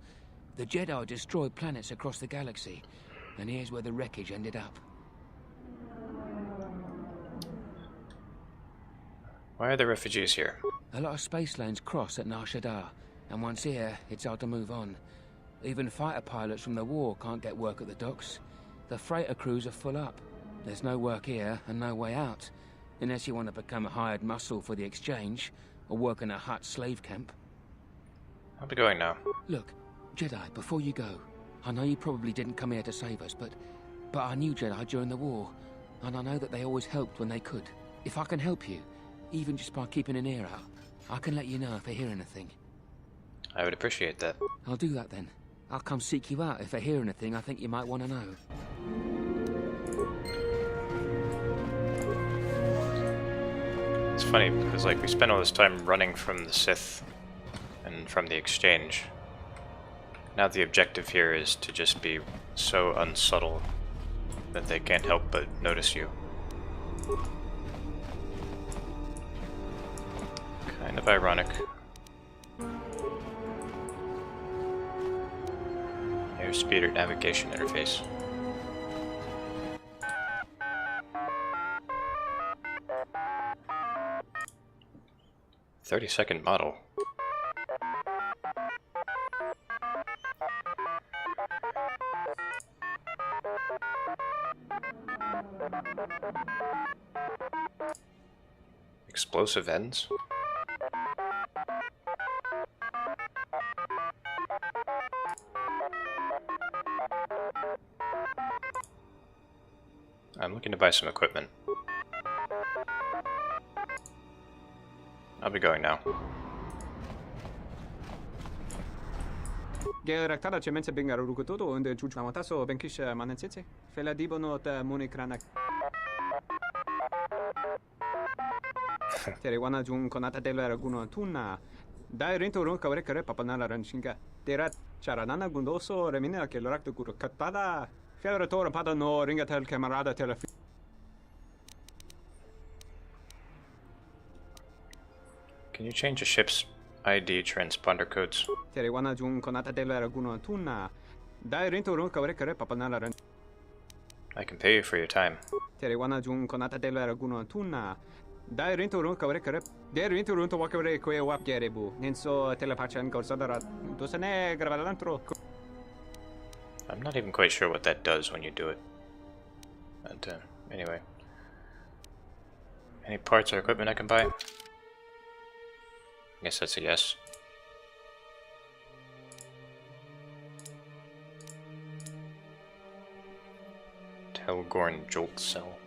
M: The Jedi destroyed planets across the galaxy, and here's where the wreckage ended up.
A: Why are the refugees here?
M: A lot of space lanes cross at Nar Shaddaa, and once here, it's hard to move on. Even fighter pilots from the war can't get work at the docks. The freighter crews are full up. There's no work here and no way out, unless you want to become a hired muscle for the Exchange, or work in a Hutt slave camp.
A: I'll be going now.
M: Look, Jedi, before you go, I know you probably didn't come here to save us, but I knew Jedi during the war, and I know that they always helped when they could. If I can help you, even just by keeping an ear out, I can let you know if I hear anything.
A: I would appreciate that.
M: I'll do that then. I'll come seek you out if I hear anything I think you might want to know.
A: It's funny, because like we spent all this time running from the Sith and from the Exchange. Now the objective here is to just be so unsubtle that they can't help but notice you. Kind of ironic. Airspeed or navigation interface. "30-second model." Explosive ends? I'm looking to buy some equipment. I'll be going now.
N: Geraktada cemente bingar rukutoto und juju amataso benkish manensetse. Fela dibono ta munikrana. Terewana jun konata dela raguno tuna. Dai rento ron kawre kare papanala ranshinga. Terat charanana gundoso remina ke lorakto guru katada. Fela tora pada no ringa tel camarada telefon.
A: Can you change a ship's ID transponder codes?
N: Terewana jun konata dela raguno tuna. Dai rento ron kawre kare papanala ran.
A: I can pay you for your time.
N: Terewana jun konata dela raguno tuna. Dai rento ron kawre kare. Der rento ron to wakare kwe wap gerebu. Nenso telepachan gorsodara. Dosane gravalantro.
A: I'm not even quite sure what that does when you do it. But anyway. Any parts or equipment I can buy? I guess that's a yes. Telgorn Jolt Cell.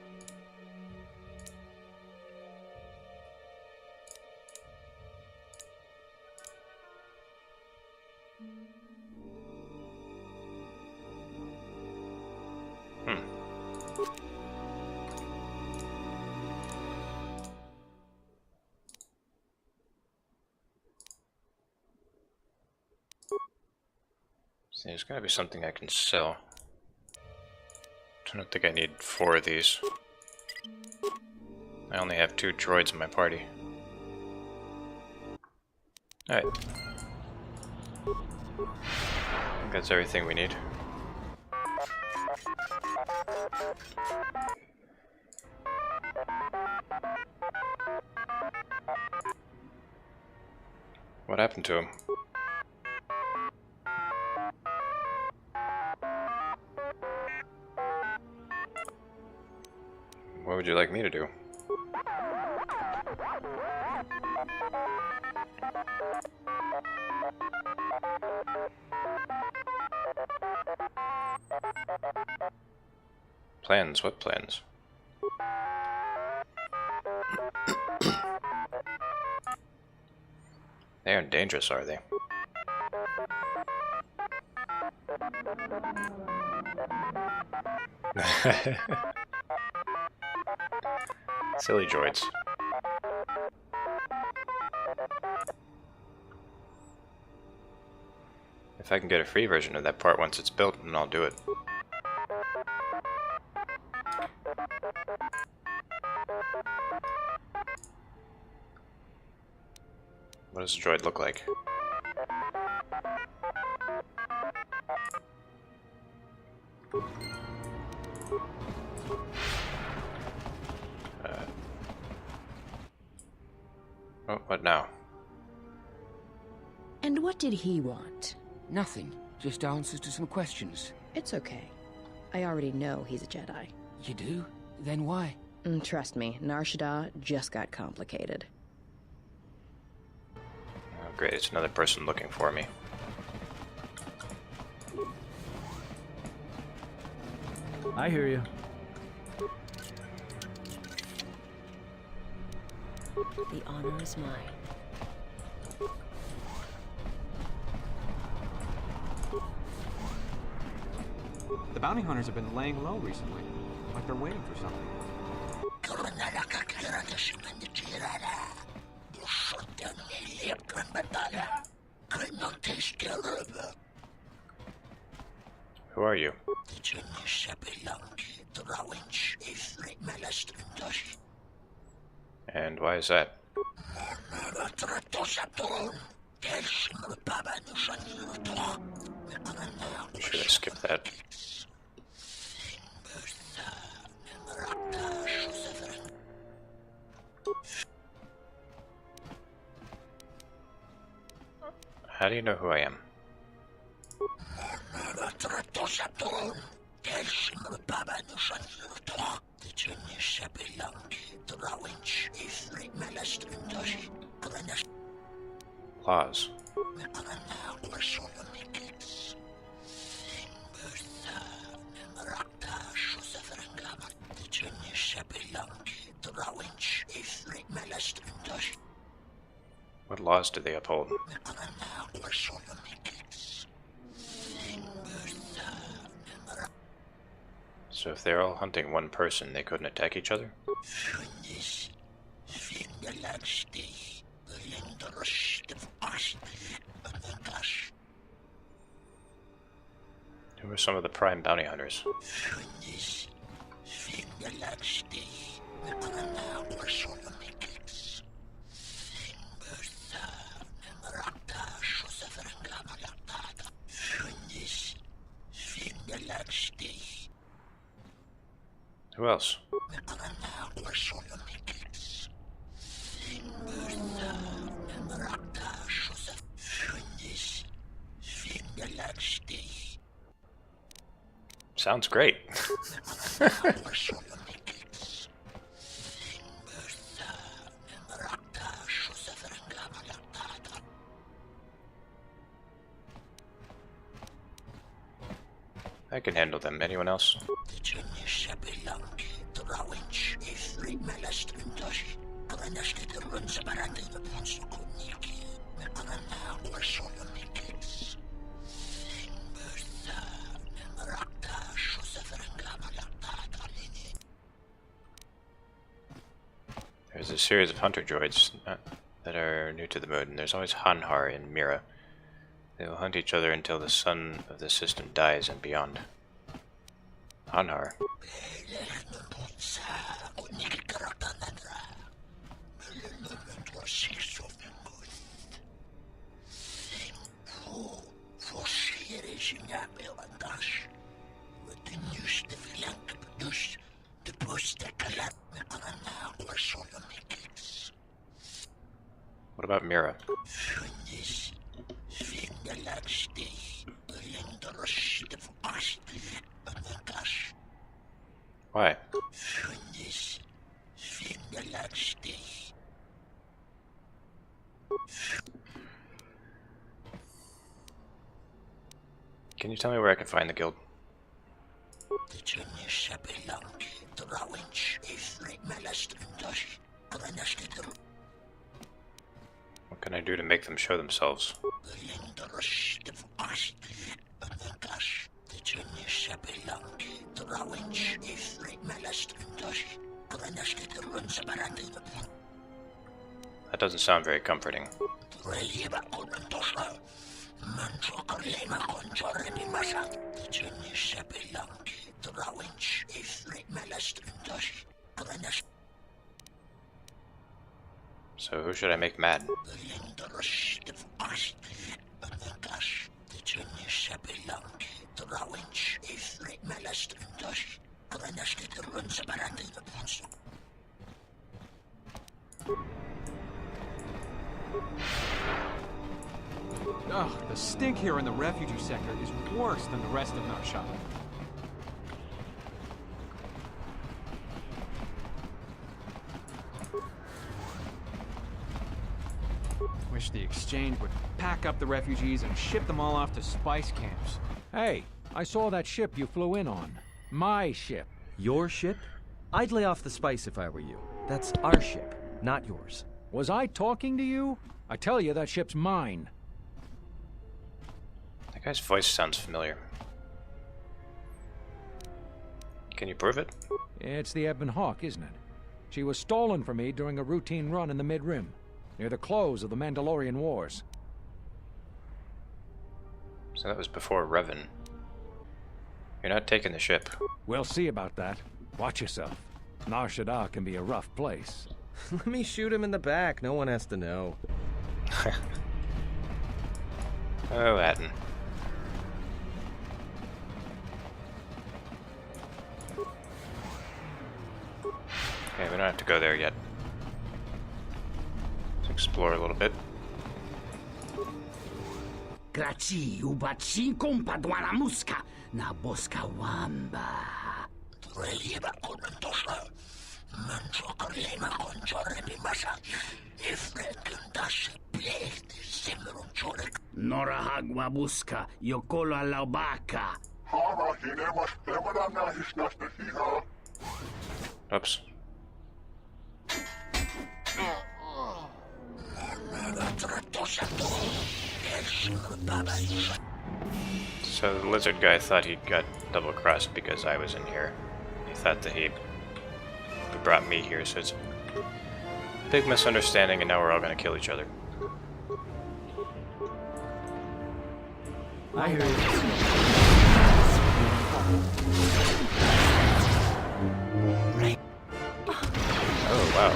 A: See, there's gotta be something I can sell. I don't think I need 4 of these. I only have 2 droids in my party. Alright. I think that's everything we need. What happened to him? What would you like me to do? Plans? What plans? They aren't dangerous, are they? Silly droids. If I can get a free version of that part once it's built, then I'll do it. What does a droid look like? Oh, what now?
O: And what did he want?
M: Nothing. Just answers to some questions.
O: It's okay. I already know he's a Jedi.
M: You do? Then why?
O: Trust me, Nar Shaddaa just got complicated.
A: Oh, great, it's another person looking for me.
C: I hear you.
F: The honor is mine.
N: The bounty hunters have been laying low recently, like they're waiting for something.
A: Who are you? And why is that? Should I skip that? How do you know who I am? Laws. What laws do they uphold? So if they're all hunting one person, they couldn't attack each other? Who are some of the prime bounty hunters? Who else? Sounds great. I can handle them. Anyone else? There's a series of hunter droids that are new to the moon, and there's always Hanhar and Mira. They will hunt each other until the sun of the system dies and beyond. Hanhar. What about Mira? Why? Can you tell me where I can find the guild? What can I do to make them show themselves? That doesn't sound very comforting. So who should I make mad?
N: Ugh, the stink here in the refugee sector is worse than the rest of Nar Shaddaa. Wish the exchange would pack up the refugees and ship them all off to spice camps.
P: Hey, I saw that ship you flew in on. My ship.
C: Your ship? I'd lay off the spice if I were you. That's our ship, not yours.
P: Was I talking to you? I tell you, that ship's mine.
A: That guy's voice sounds familiar. Can you prove it?
P: It's the Ebon Hawk, isn't it? She was stolen from me during a routine run in the Mid-Rim, near the close of the Mandalorian Wars.
A: So that was before Revan. You're not taking the ship.
P: We'll see about that. Watch yourself. Nar Shaddaa can be a rough place.
C: Let me shoot him in the back. No one has to know.
A: Oh, Atten. Okay, we don't have to go there yet. Let's explore a little bit.
Q: Grazie, ubaci compadwana muska na boska wamba. Relieva con tosa. Mancho carlema con chorre bimasa. Ifret kantashi plate simron chorre. Nora hagwa buska, yokolo alaubaka.
R: Hara hinemas temana nahisnasta hiha.
A: Oops. So the lizard guy thought he'd got double-crossed because I was in here. He thought that he brought me here, so it's a big misunderstanding, and now we're all gonna kill each other.
C: I hear you.
A: Oh, wow.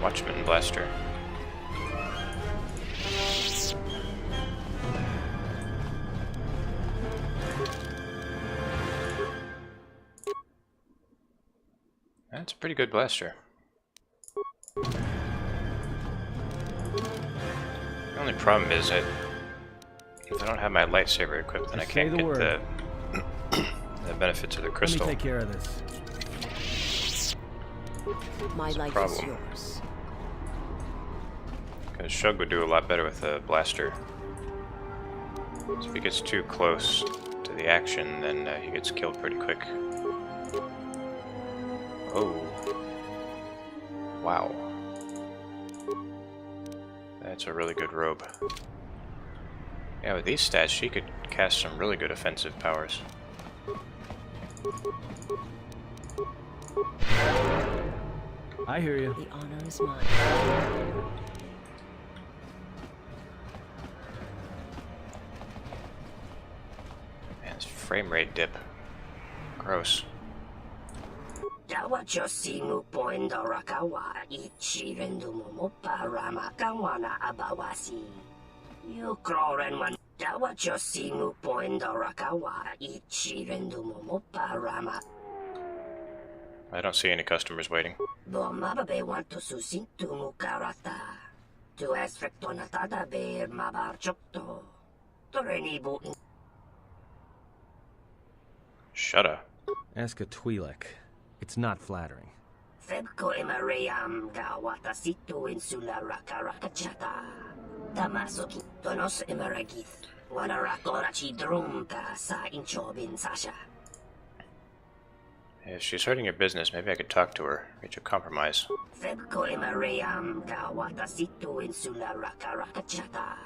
A: Watchman Blaster. That's a pretty good blaster. The only problem is that if I don't have my lightsaber equipped, then I can't get the benefits of the crystal.
C: Let me take care of this.
F: My life is yours.
A: Because Shug would do a lot better with a blaster. So if he gets too close to the action, then he gets killed pretty quick. Oh. Wow. That's a really good robe. Yeah, with these stats, she could cast some really good offensive powers.
C: I hear you.
F: The honor is mine.
A: Man, this frame rate dip. Gross.
H: Dawachosimu poendo rakawa ichi rendumu parama kawana abawasi. You croren one. Dawachosimu poendo rakawa ichi rendumu parama.
A: I don't see any customers waiting.
H: Bomababe want to susintu mukarata. Tu es rectonatada ber mabarchokto. Torenibu.
A: Shut up.
C: Ask a Twi'lek. It's not flattering.
H: Febko emareyam gawata situ insula rakarakachata. Tamasoki tonos emaragith. Wanarakorachi drumka sa inchobin sasha.
A: If she's hurting your business, maybe I could talk to her, reach a compromise.
H: Febko emareyam gawata situ insula rakarakachata.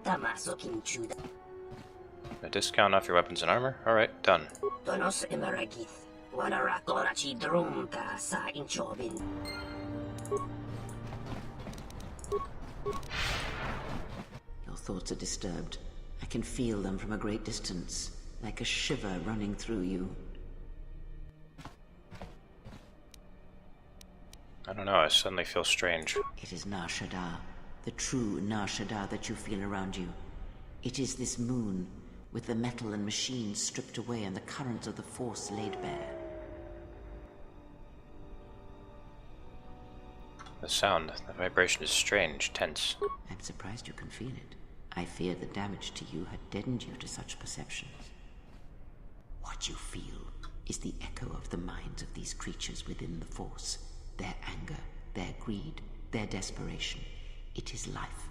H: Tamasokin chuda.
A: A discount off your weapons and armor? Alright, done.
H: Tonos emaragith. Wanarakorachi drumka sa inchobin.
E: Your thoughts are disturbed. I can feel them from a great distance, like a shiver running through you.
A: I don't know, I suddenly feel strange.
E: It is Nar Shaddaa, the true Nar Shaddaa that you feel around you. It is this moon, with the metal and machines stripped away and the currents of the Force laid bare.
A: The sound, the vibration is strange, tense.
E: I'm surprised you can feel it. I fear the damage to you had deadened you to such perceptions. What you feel is the echo of the minds of these creatures within the Force. Their anger, their greed, their desperation. It is life.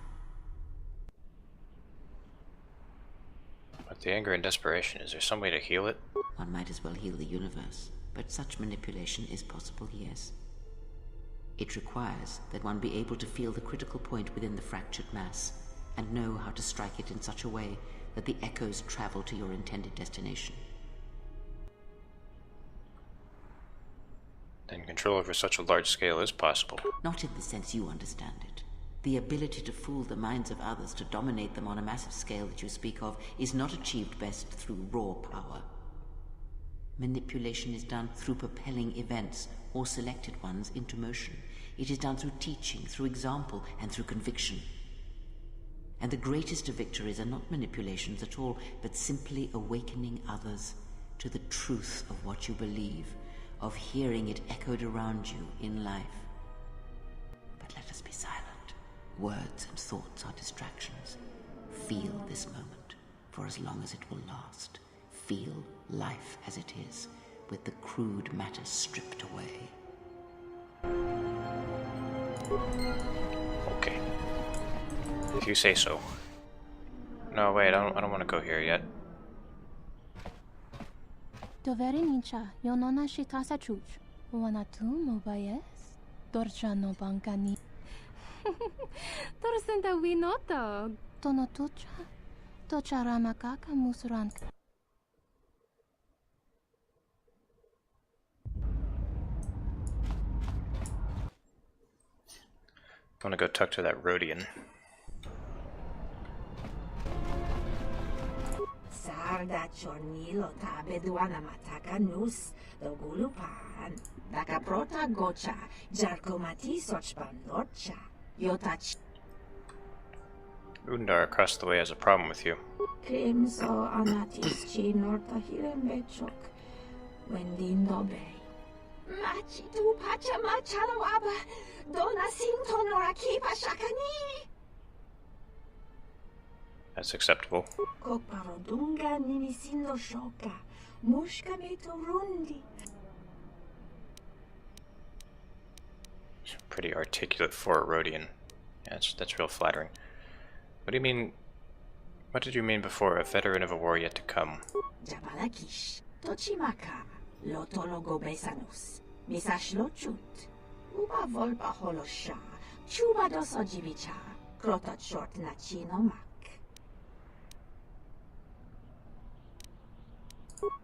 A: But the anger and desperation, is there some way to heal it?
E: One might as well heal the universe, but such manipulation is possible, yes. It requires that one be able to feel the critical point within the fractured mass, and know how to strike it in such a way that the echoes travel to your intended destination.
A: Then control over such a large scale is possible.
E: Not in the sense you understand it. The ability to fool the minds of others, to dominate them on a massive scale that you speak of, is not achieved best through raw power. Manipulation is done through propelling events, or selected ones, into motion. It is done through teaching, through example, and through conviction. And the greatest of victories are not manipulations at all, but simply awakening others to the truth of what you believe, of hearing it echoed around you in life. But let us be silent. Words and thoughts are distractions. Feel this moment, for as long as it will last. Feel life as it is, with the crude matter stripped away.
A: Okay. If you say so. No, wait, I don't want to go here yet.
I: Doveri nincha, yonona shitasa chuch. Wanatu mobayes. Dorcha no bankani. Torsenda winoto. Tono tucha. Tocha ramakaka musrank.
A: I want to go talk to that Rhodian.
H: Sarda chornilo tabeduana mataka nus, dogulupan, daka prota gocha, jarkomati sochpan lorcha, yotach.
A: Undar across the way has a problem with you.
H: Krimso anatis chi norta hilembechok, wendindo bay. Machi tu pacha machalo aba, dona sinto norakipa shakani.
A: That's acceptable.
H: Koparodunga nimisindo shoka, mushka meto rundi.
A: It's pretty articulate for a Rhodian. Yeah, that's real flattering. What do you mean? What did you mean before a veteran of a war yet to come?
H: Jabalakish, Tochimaka, Lotologo Besanus, Misashlochut, Uba Volpa Holosha, Chuba dos Ojibicha, Krotot Short Nachino Mak.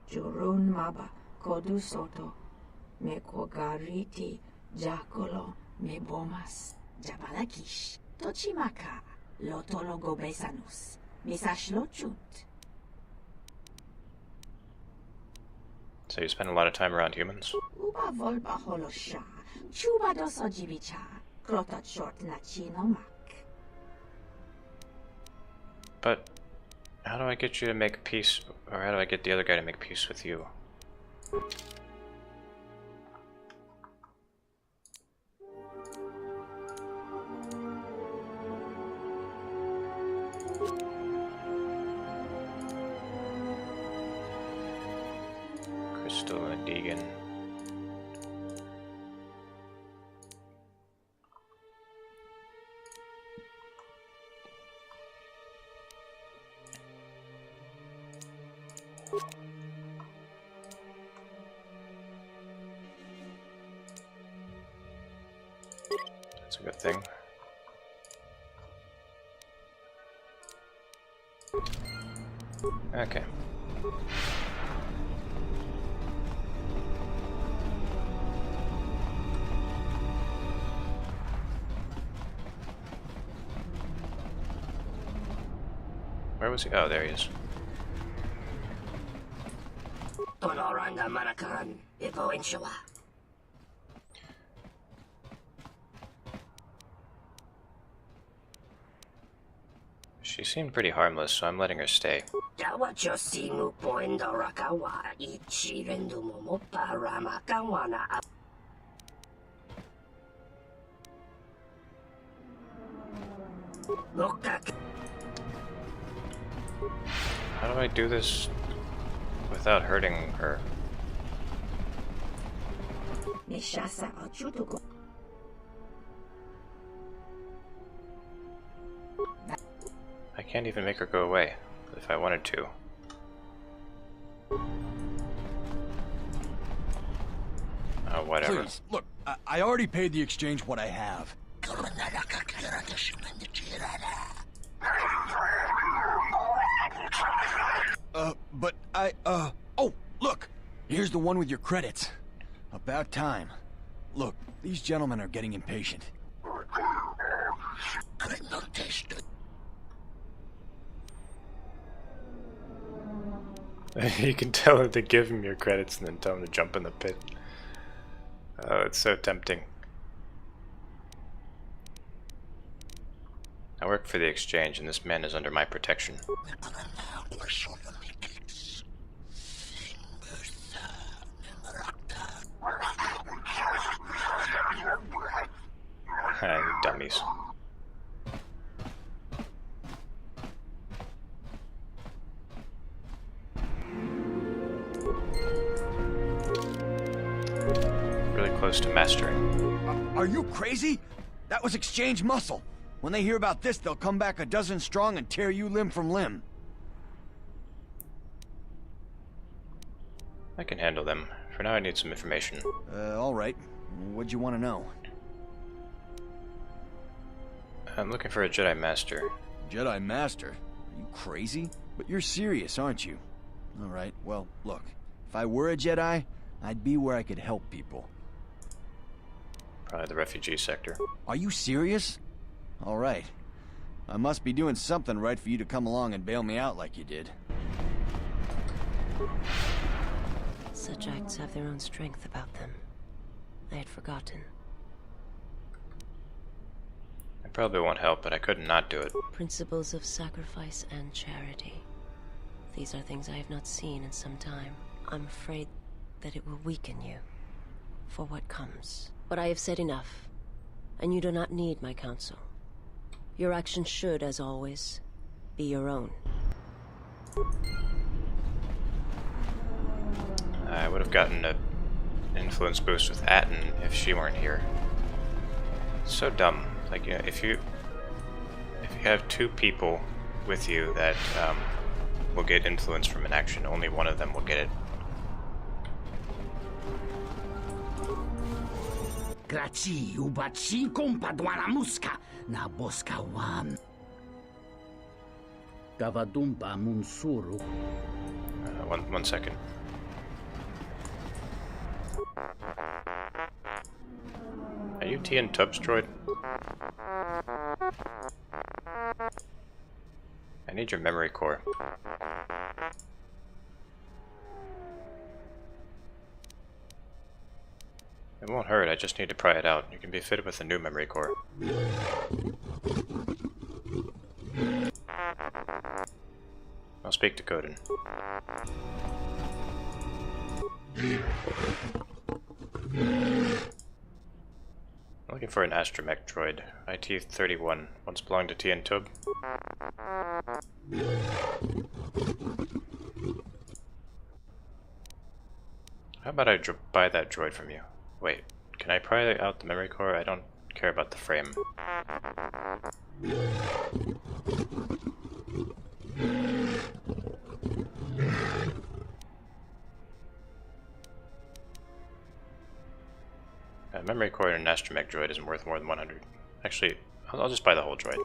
H: Jurun Maba, Kodu Soto, Mekogariti, Jacolo, Mebomas, Jabalakish, Tochimaka, Lotologo Besanus, Misashlochut.
A: So you spend a lot of time around humans?
H: Uba Volpa Holosha, Chuba dos Ojibicha, Krotot Short Nachino Mak.
A: But how do I get you to make peace, or how do I get the other guy to make peace with you? Crystal and Deegan. That's a good thing. Okay. Where was he? Oh, there he is.
H: Tonoranga Manakan, Ivo Inshawa.
A: She seemed pretty harmless, so I'm letting her stay.
H: Dawacho Simu Poendo Rakawa, Ichi Rendumo Paramakawana.
A: How do I do this without hurting her?
H: Nishasa Achutuko.
A: I can't even make her go away, if I wanted to. Oh, whatever.
S: Please, look, I already paid the exchange what I have. Oh, look! Here's the one with your credits. About time. Look, these gentlemen are getting impatient.
A: You can tell him to give him your credits and then tell him to jump in the pit. Oh, it's so tempting. I work for the exchange, and this man is under my protection. Dummies. Really close to mastering.
S: Are you crazy? That was exchange muscle. When they hear about this, they'll come back a dozen strong and tear you limb from limb.
A: I can handle them. For now, I need some information.
S: Alright. What'd you want to know?
A: I'm looking for a Jedi Master.
S: Jedi Master? Are you crazy? But you're serious, aren't you? Alright, well, look. If I were a Jedi, I'd be where I could help people.
A: Probably the refugee sector.
S: Are you serious? Alright. I must be doing something right for you to come along and bail me out like you did.
F: Such acts have their own strength about them. I had forgotten.
A: I probably won't help, but I couldn't not do it.
F: Principles of sacrifice and charity. These are things I have not seen in some time. I'm afraid that it will weaken you for what comes. But I have said enough, and you do not need my counsel. Your actions should, as always, be your own.
A: I would have gotten an influence boost with Atten if she weren't here. It's so dumb. Like, you know, if you have two people with you that will get influence from an action, only one of them will get it.
Q: Graci ubaci kompadwana muska na boska wam. Gavadumba munsuru.
A: One second. Are you Tien Tubbs droid? I need your memory core. It won't hurt, I just need to pry it out. You can be fitted with a new memory core. I'll speak to Coden. I'm looking for an astromech droid. IT-31. Once belonged to Tien Tub. How about I buy that droid from you? Wait, can I pry out the memory core? I don't care about the frame. A memory core and an astromech droid isn't worth more than 100. Actually, I'll just buy the whole droid.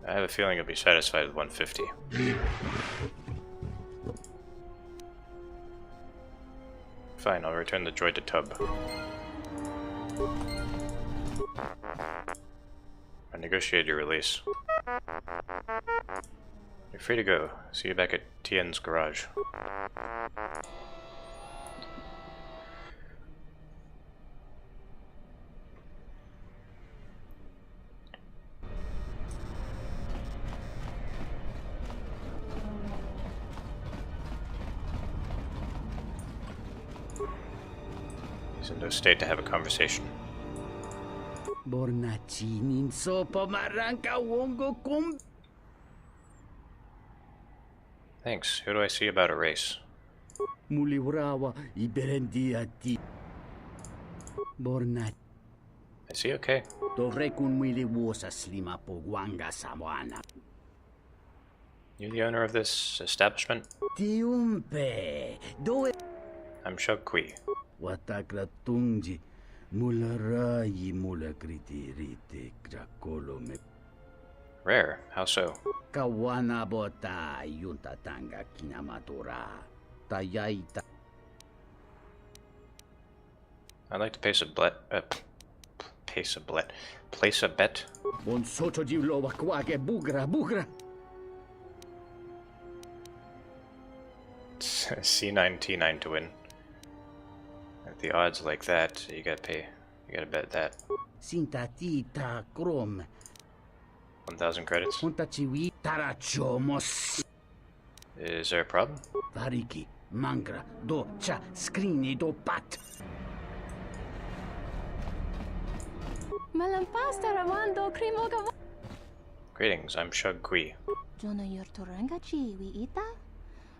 A: I have a feeling you'll be satisfied with 150. Fine, I'll return the droid to Tub. I negotiated your release. You're free to go. See you back at Tien's garage. He's in no state to have a conversation.
Q: Bornachinin sopa maranka wongo kum.
A: Thanks. Who do I see about a race?
Q: Mulibrawa iberendiati. Bornat.
A: Is he okay?
Q: Dovrekun mili wosa slima pogwanga samwana.
A: You the owner of this establishment?
Q: Tiumpe. Do
A: I'm Shug Kui.
Q: Watakratunji. Mularayi mulakritirite krakolo me.
A: Rare. How so?
Q: Kawana bota yuntatanga kinamatura. Tayaita.
A: I'd like to place a bet.
Q: Bon soto di loa quage bugra.
A: C9, T9 to win. At the odds like that, you gotta bet that.
Q: Sintatita crom.
A: 1,000 credits.
Q: Puntachiwi tarachomos.
A: Is there a problem?
Q: Variki, mangra, do cha, skrini do pat.
I: Malampas tarawando krimoga.
A: Greetings, I'm Shug Kui.
I: Jono yortorangachi wi ita.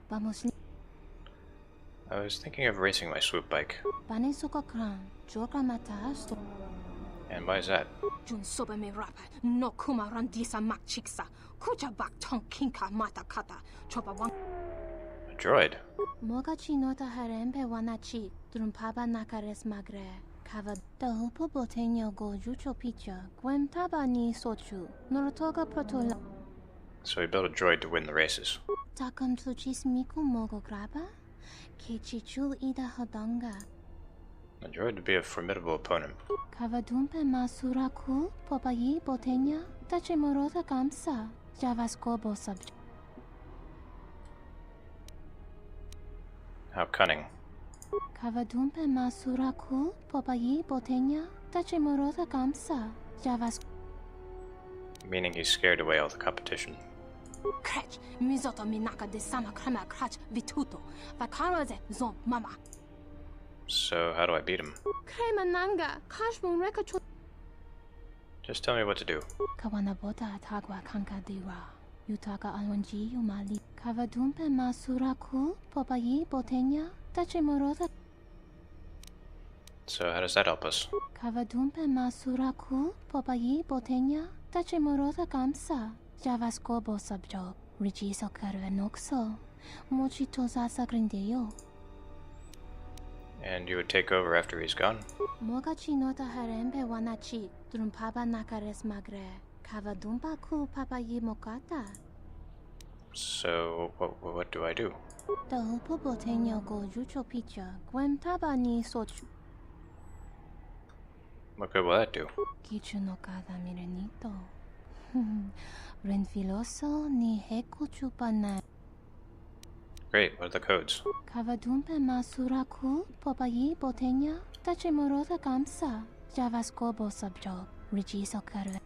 I: Vamos ni.
A: I was thinking of racing my swoop bike.
I: Panesoka kran, joka matasto.
A: And why is that?
I: Jun soba me rapa, no kuma randisa mak chiksa. Kucha bak tong kinka mata kata. Chopa wang.
A: A droid?
I: Mogachi nota harempe wanachi. Drumpaba nakares magre. Kava dahupo botenyo go jucho picha. Gwen taba ni sochu. Norotoga protola.
A: So we built a droid to win the races.
I: Takam tluchis miku mogo graba? Kichichul ida hodonga.
A: A droid would be a formidable opponent.
I: Kavadumpe masura kul popayi botenya tachimorota kamsa javaskobo subject.
A: How cunning.
I: Kavadumpe masura kul popayi botenya tachimorota kamsa javas.
A: Meaning he scared away all the competition.
I: Krech mizoto minaka de sama krema krach vituto vakaraze zon mama.
A: So how do I beat him?
I: Krema nanga kashmun rekachu.
A: Just tell me what to do.
I: Kawanabota atagwa kanka diwa. Yutaka alwanji yumali. Kavadumpe masura kul popayi botenya tachimorota.
A: So how does that help us?
I: Kavadumpe masura kul popayi botenya tachimorota kamsa javaskobo subjo. Rijiso karvenoxo. Mochito zasa grindeyo.
A: And you would take over after he's gone?
I: Mogachi nota harempe wanachi. Drumpaba nakares magre. Kavadumpa ku papayi mokata.
A: So what do I do?
I: Dahupo botenyo go jucho picha. Gwen taba ni sochu.
A: What good will that do?
I: Kichu no kada mirenito. Renfiloso ni heku chupana.
A: Great, what are the codes?
I: Kavadumpe masura kul popayi botenya tachimorota kamsa javaskobo subjo. Rijiso karve.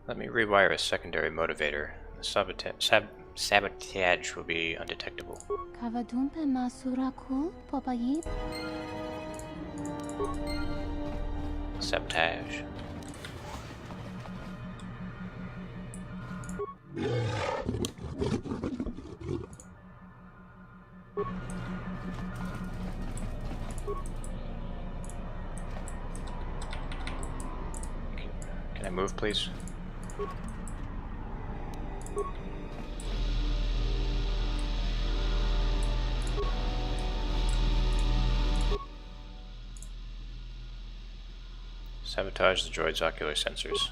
A: Let me rewire a secondary motivator. The sabotage will be undetectable.
I: Kavadumpe masura kul popayi.
A: Sabotage. Can I move, please? Sabotage the droid's ocular sensors.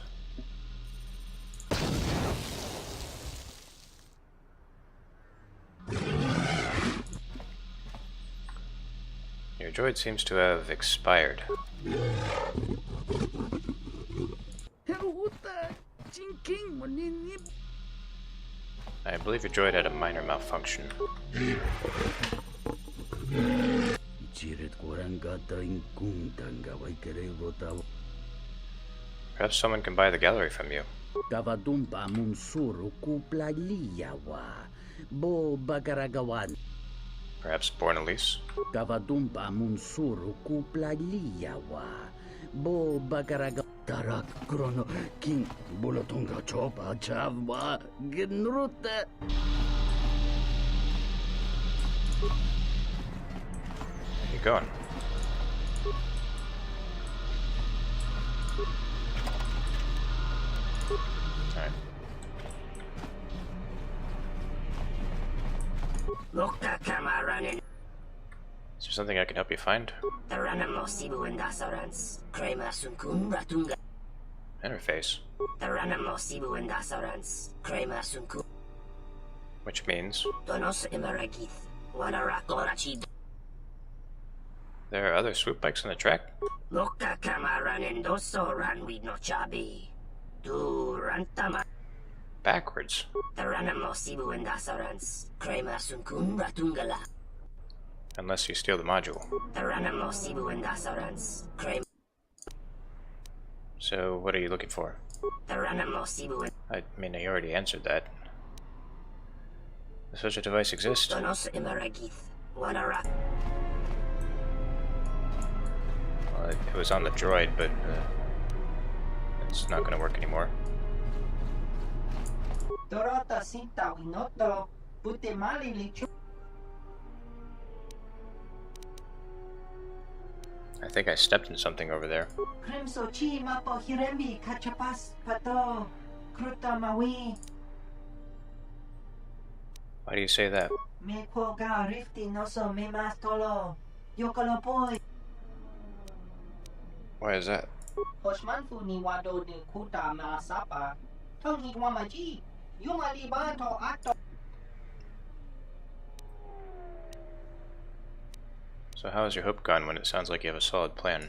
A: Your droid seems to have expired. I believe your droid had a minor malfunction. Perhaps someone can buy the gallery from you.
Q: Kavadumpa munsuru kupla liyawa. Bo bagaragawan.
A: Perhaps Born Elise?
Q: Kavadumpa munsuru kupla liyawa. Bo bagaragawan. Tarak krono king bolotonga chopa chavwa gnruta.
A: Where are you going? Alright.
H: Lokta kamaranin.
A: Is there something I can help you find?
H: Taranamo sibu indasarans. Krema sunkun ratunga.
A: Interface. Which means there are other swoop bikes on the track? Backwards. Unless you steal the module. So, what are you looking for? I mean, I already answered that. Does such a device exist? Well, it was on the droid, but it's not going to work anymore. I think I stepped in something over there. Why do you say that? Why is that? So how is your hope gone when it sounds like you have a solid plan?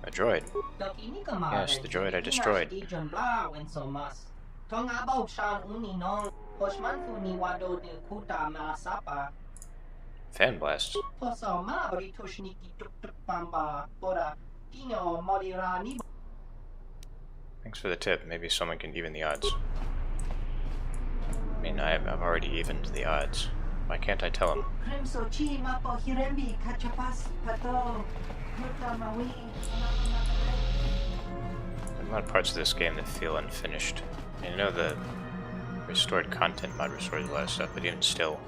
A: A droid? Yes, the droid I destroyed. Fan blasts. Thanks for the tip. Maybe someone can even the odds. I mean, I've already evened the odds. Why can't I tell him? There are a lot of parts of this game that feel unfinished. I mean, I know the restored content mod restores a lot of stuff, but even still.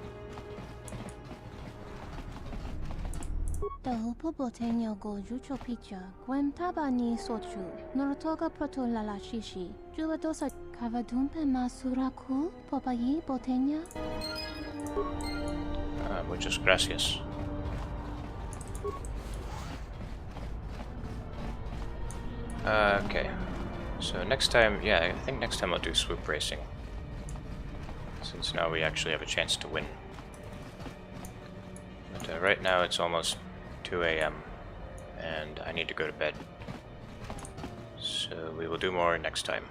A: Muchas gracias. Okay. So next time, yeah, I think next time I'll do swoop racing. Since now we actually have a chance to win. But right now it's almost 2 a.m. and I need to go to bed. So we will do more next time.